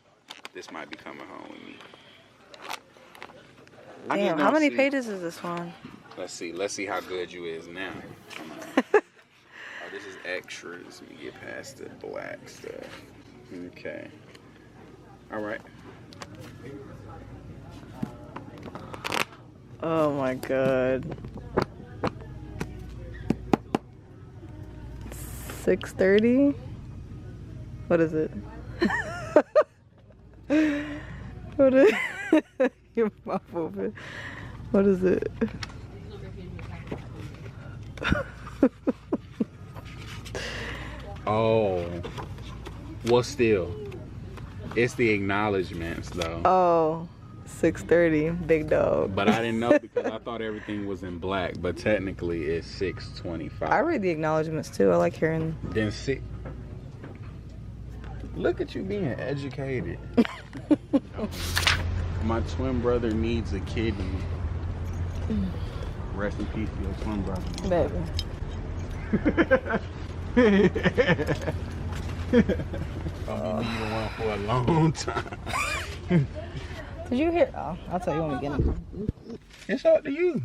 This might be coming home with me. Damn, how many pages is this one? Let's see how good you is now. Come on. Oh, this is extras. Let me get past the black stuff. Okay. All right. Oh my God. 6:30. What is it? What is your mouth open? What is it? Oh. Well, still. It's the acknowledgements, though. Oh, 6:30, big dog. But I didn't know because I thought everything was in black. But technically, it's 6:25. I read the acknowledgements too. I like hearing. Then 6. Look at you being educated. My twin brother needs a kidney. Rest in peace to your twin brother. Baby. I'll be needing one for a long time. Did you hear? Oh, I'll tell you when we get them. It's up to you.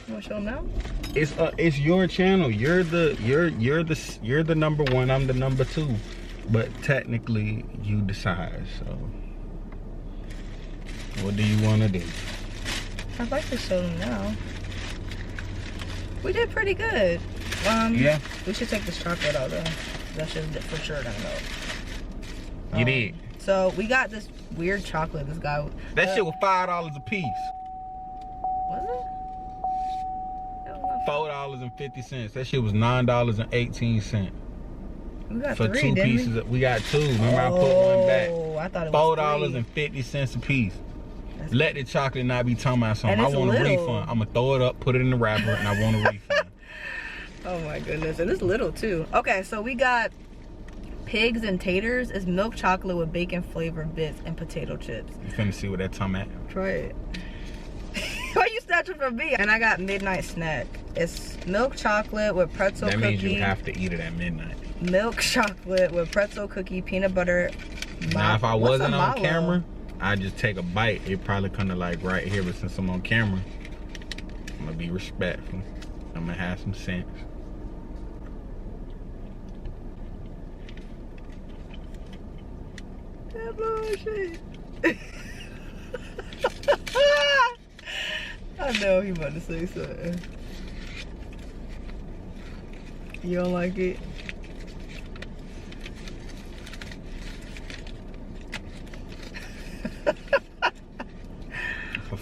You want to show them now? It's your channel. You're the number 1. I'm the number 2. But technically, you decide. So, what do you want to do? I'd like to show them now. We did pretty good. Yeah. We should take this chocolate out though. That's just for sure gonna go. You did. So we got this weird chocolate. This guy. That shit was $5 a piece. Was it? $4.50. That shit was $9.18. We got For 3, 2 didn't pieces. we? We got 2. Remember, I put one back. Oh, I thought it was $4.50 a piece. Let the chocolate not be talking about something. And I it's want a little. refund. I'm gonna throw it up, put it in the wrapper, and I want a refund. Oh my goodness, and it's little too. Okay, so we got pigs and taters. It's milk chocolate with bacon flavored bits and potato chips. You finna see what that tongue at? Try it. Why you snatching from me? And I got midnight snack. It's milk chocolate with pretzel cookie. That means you have to eat it at midnight. Milk chocolate with pretzel cookie, peanut butter. Now, if I What's wasn't a on mallow? camera, I'd just take a bite. It probably kinda like right here, but since I'm on camera, I'm gonna be respectful. I'm gonna have some sense. That bullshit. I know he about to say something. You don't like it?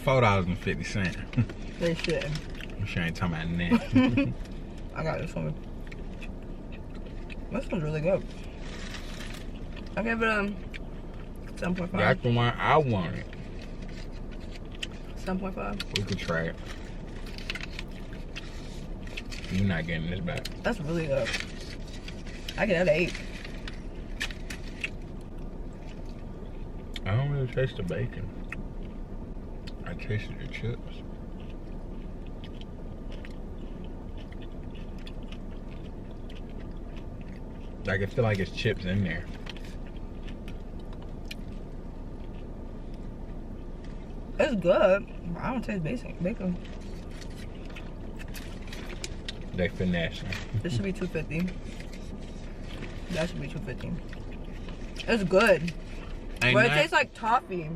$4.50. They should. She ain't talking about that. I got this one. This one's really good. I give it a 7.5. That's the one I wanted. 7.5. We could try it. You're not getting this back. That's really good. I get that 8. I don't really taste the bacon. I tasted the chips. Like, I feel like it's chips in there. It's good. I don't taste bacon. They finesse. This should be $2.50. That should be $2.50. It's good. But it tastes like toffee.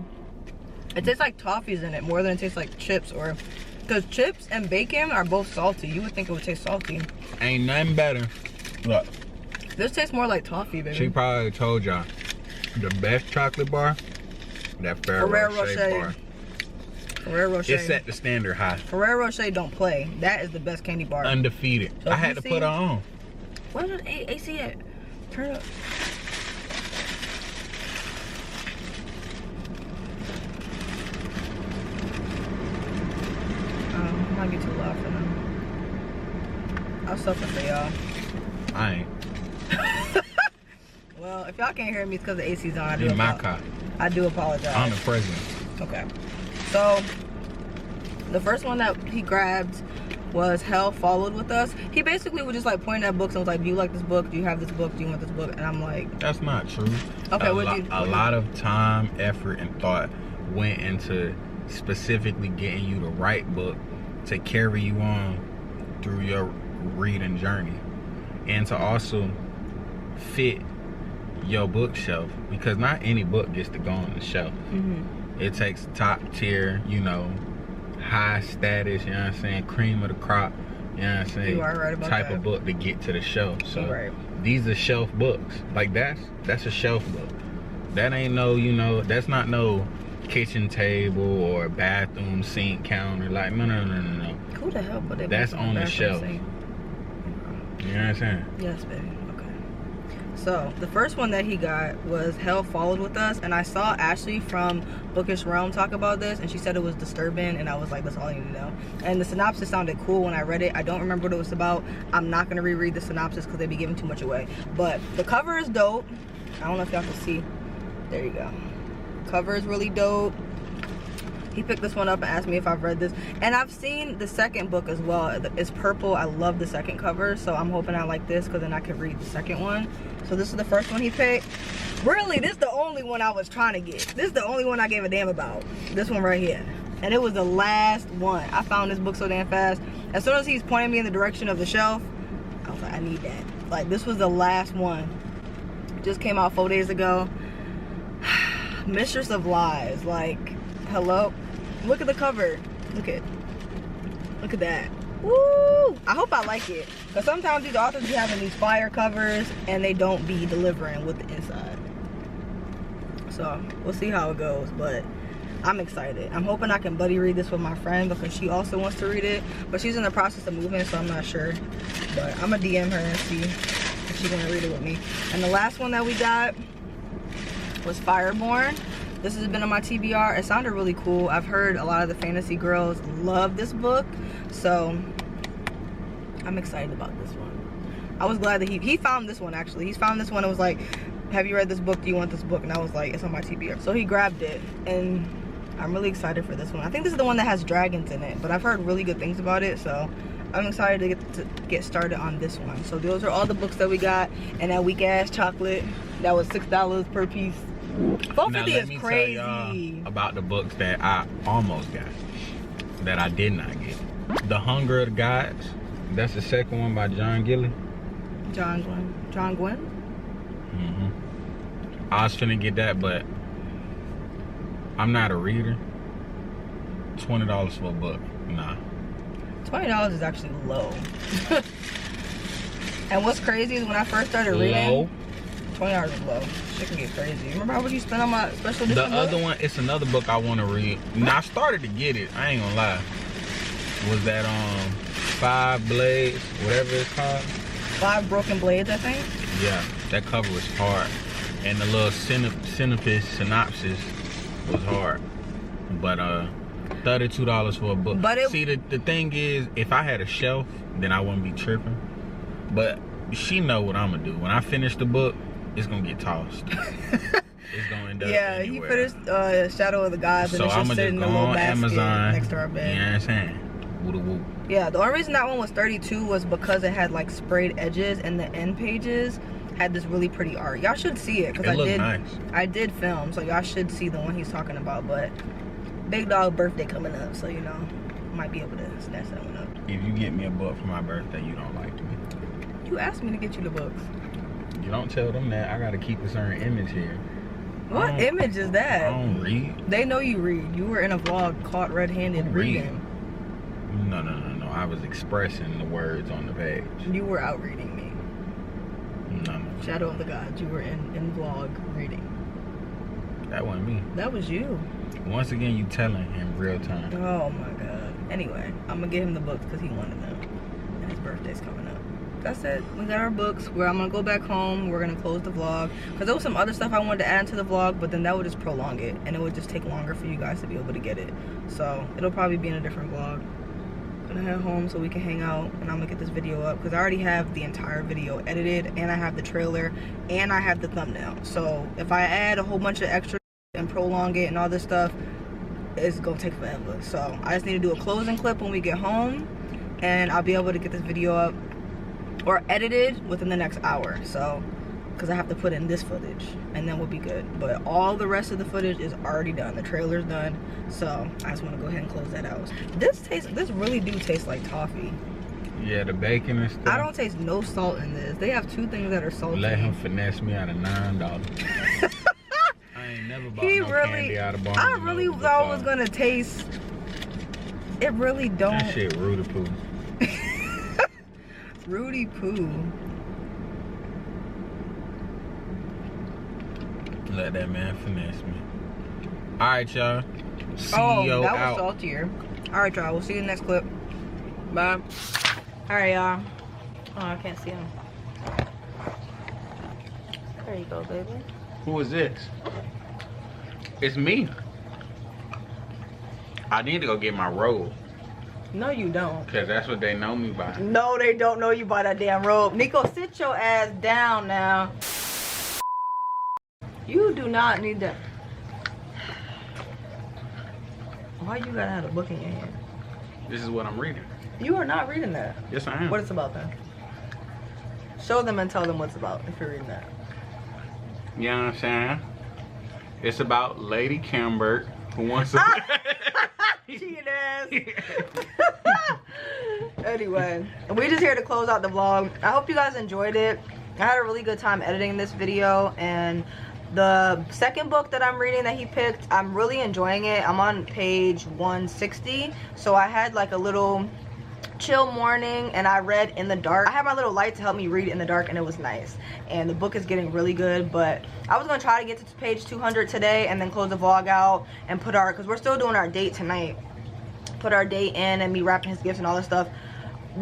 It tastes like toffees in it more than it tastes like chips, or because chips and bacon are both salty. You would think it would taste salty. Ain't nothing better. Look. This tastes more like toffee, baby. She probably told y'all the best chocolate bar, that Ferrero Rocher bar. Ferrero Rocher. It set the standard high. Ferrero Rocher don't play. That is the best candy bar. Undefeated. So I had to put her on. Where's the AC at? Turn it up. I might get too loud for them. I'll suffer for y'all. I ain't. Well, if y'all can't hear me, it's because the AC's on. In my car. I do apologize. I'm the president. Okay. So, the first one that he grabbed was Hell Followed With Us. He basically was just like pointing at books and was like, do you like this book? Do you have this book? Do you want this book? And I'm like... That's not true. Okay, a lot of time, effort, and thought went into specifically getting you the right book to carry you on through your reading journey. And to also fit your bookshelf, because not any book gets to go on the shelf. It takes top tier, you know, high status, you know what I'm saying, cream of the crop, you know what I'm saying, You are right about type that. of book to get to the shelf. So Right. these are shelf books. Like that's a shelf book. That ain't no, you know, that's not no kitchen table or bathroom sink counter. Like no. Who the hell put it? That's on the shelf. Sink? You know what I'm saying? Yes, baby. Okay. So the first one that he got was Hell Followed With Us, and I saw Ashley from Bookish Realm talk about this, and she said it was disturbing, and I was like, that's all I need to know. And the synopsis sounded cool when I read it. I don't remember what it was about. I'm not gonna reread the synopsis because they'd be giving too much away. But the cover is dope. I don't know if y'all can see. There you go. Cover is really dope. He picked this one up and asked me if I've read this, and I've seen the second book as well. It's purple. I love the second cover, so I'm hoping I like this because then I can read the second one. So this is the first one he picked. Really, this is the only one I was trying to get. This is the only one I gave a damn about. This one right here, and it was the last one. I found this book so damn fast. As soon as he's pointing me in the direction of the shelf, I was like, I need that. Like, this was the last one. Just came out 4 days ago. Mistress of Lies. Like, hello. Look at the cover. Look at that. Woo! I hope I like it, because sometimes these authors be having these fire covers and they don't be delivering with the inside. So we'll see how it goes, but I'm excited. I'm hoping I can buddy read this with my friend because she also wants to read it, but she's in the process of moving, so I'm not sure. But I'm gonna DM her and see if she's gonna read it with me. And the last one that we got was Fireborn. This has been on my TBR. It sounded really cool. I've heard a lot of the fantasy girls love this book, so I'm excited about this one. I was glad that he found this one, actually. He found this one and was like, have you read this book? Do you want this book? And I was like, it's on my TBR. So he grabbed it, and I'm really excited for this one. I think this is the one that has dragons in it, but I've heard really good things about it, so I'm excited to get started on this one. So those are all the books that we got, and that weak ass chocolate that was $6 per piece. $4.50 is crazy. Tell y'all about the books that I almost got, that I did not get. The Hunger of the Gods. That's the second one by John Gilly. John Gwynn? I was finna get that, but I'm not a reader. $20 for a book, nah. $20 is actually low. And what's crazy is when I first started reading, $20 is low. Shit can get crazy. Remember how much you spent on my special edition The other book? one, it's another book I want to read. Now I started to get it. I ain't gonna lie. Was that 5 Blades, whatever it's called? 5 Broken Blades, I think. Yeah, that cover was hard, and the little synopsis was hard. But $32 for a book. But it, see, the thing is, if I had a shelf, then I wouldn't be tripping. But she know what I'm gonna do. When I finish the book, it's gonna get tossed. It's gonna end up anywhere. He finished Shadow of the Gods, and So it's I'm just gonna sitting just in go a little on basket Amazon. next to our bed. You know what I'm saying? Woo-da-woo. Yeah, the only reason that one was 32 was because it had like sprayed edges, and the end pages had this really pretty art. Y'all should see it, because I did film, so y'all should see the one he's talking about. But Big Dog birthday coming up, so you know, might be able to snatch that one up. If you get me a book for my birthday, you don't like me. You asked me to get you the books. You don't tell them that. I gotta keep a certain image here. What image is I that? don't read. They know you read. You were in a vlog caught red-handed reading. No. I was expressing the words on the page. You were out reading me. No. Shadow of the Gods. You were in vlog reading. That wasn't me. That was you. Once again, you telling him real time. Oh my god. Anyway, I'm gonna get him the books because he wanted them. And his birthday's coming up. That's it. We got our books. I'm gonna go back home. We're gonna close the vlog. Because there was some other stuff I wanted to add to the vlog, but then that would just prolong it. And it would just take longer for you guys to be able to get it. So it'll probably be in a different vlog. I'm gonna head home so we can hang out, and I'm gonna get this video up because I already have the entire video edited, and I have the trailer, and I have the thumbnail. So if I add a whole bunch of extra and prolong it and all this stuff, it's gonna take forever. So I just need to do a closing clip when we get home, and I'll be able to get this video up or edited within the next hour. So because I have to put in this footage, and then we'll be good. But all the rest of the footage is already done. The trailer's done. So I just want to go ahead and close that out. This really do taste like toffee. Yeah, the bacon and stuff. I don't taste no salt in this. They have 2 things that are salty. Let him finesse me out of $9. I ain't never bought no candy out of Barnes I and really Noble thought it was before. gonna taste. It really don't. That shit Rudy Poo. Rudy Poo. Let that man finesse me. Alright, y'all. Oh, CEO that out. was saltier. Alright, y'all. We'll see you in the next clip. Bye. Alright, y'all. Oh, I can't see him. There you go, baby. Who is this? It's me. I need to go get my robe. No, you don't. Because that's what they know me by. No, they don't know you by that damn robe. Nico, sit your ass down now. You do not need that. Why you gotta have a book in your hand? This is what I'm reading. You are not reading that. Yes, I am. What it's about then? Show them and tell them what it's about if you're reading that. You know what I'm saying? It's about Lady Camberg who wants to... Cheating ass. Anyway, we just here to close out the vlog. I hope you guys enjoyed it. I had a really good time editing this video, and the second book that I'm reading that he picked, I'm really enjoying it. I'm on page 160, so I had like a little chill morning and I read in the dark. I had my little light to help me read in the dark, and it was nice. And the book is getting really good, but I was gonna try to get to page 200 today and then close the vlog out and put our, because we're still doing our date tonight, put our date in and me wrapping his gifts and all this stuff.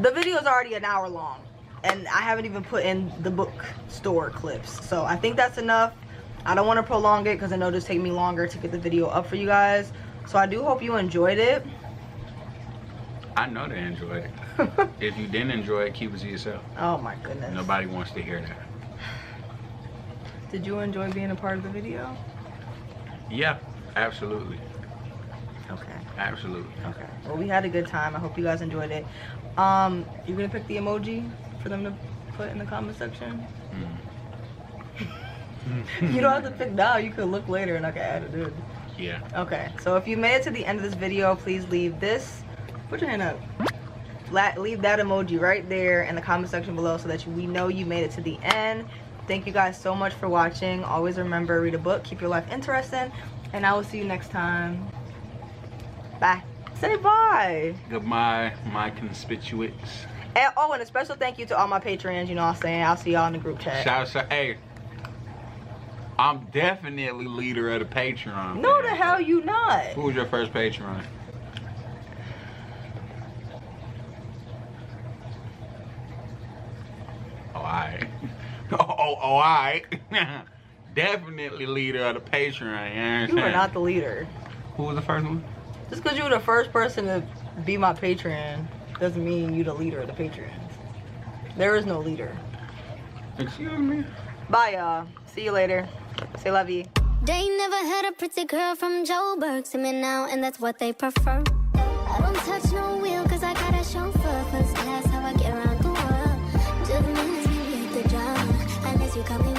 The video is already an hour long and I haven't even put in the bookstore clips, so I think that's enough. I don't want to prolong it because I know it'll just take me longer to get the video up for you guys. So I do hope you enjoyed it. I know they enjoyed it. If you didn't enjoy it, keep it to yourself. Oh my goodness. Nobody wants to hear that. Did you enjoy being a part of the video? Yeah, absolutely. Okay. Absolutely. Okay. Well, we had a good time. I hope you guys enjoyed it. You're gonna pick the emoji for them to put in the comment section? You don't have to pick now. You can look later and I can add it in. Yeah. Okay. So if you made it to the end of this video, please leave this. Put your hand up. Leave that emoji right there in the comment section below so that we know you made it to the end. Thank you guys so much for watching. Always remember, read a book, keep your life interesting, and I will see you next time. Bye. Say bye. Goodbye, my constituents. And, oh, and a special thank you to all my patrons. You know what I'm saying? I'll see y'all in the group chat. Shout out, hey, I'm definitely leader of the Patreon. No, the hell you not. Who was your first Patreon? Oh, alright. Alright. Definitely leader of the Patreon. You are not the leader. Who was the first one? Just because you were the first person to be my Patreon doesn't mean you the leader of the Patreons. There is no leader. Excuse me? Bye, y'all. See you later. Say love you. They never had a pretty girl from Joburg. See me now, and that's what they prefer. I don't touch no wheel, cause I got a chauffeur. First class, how I get around the world. 2 minutes, maybe hit the drama. Unless you call me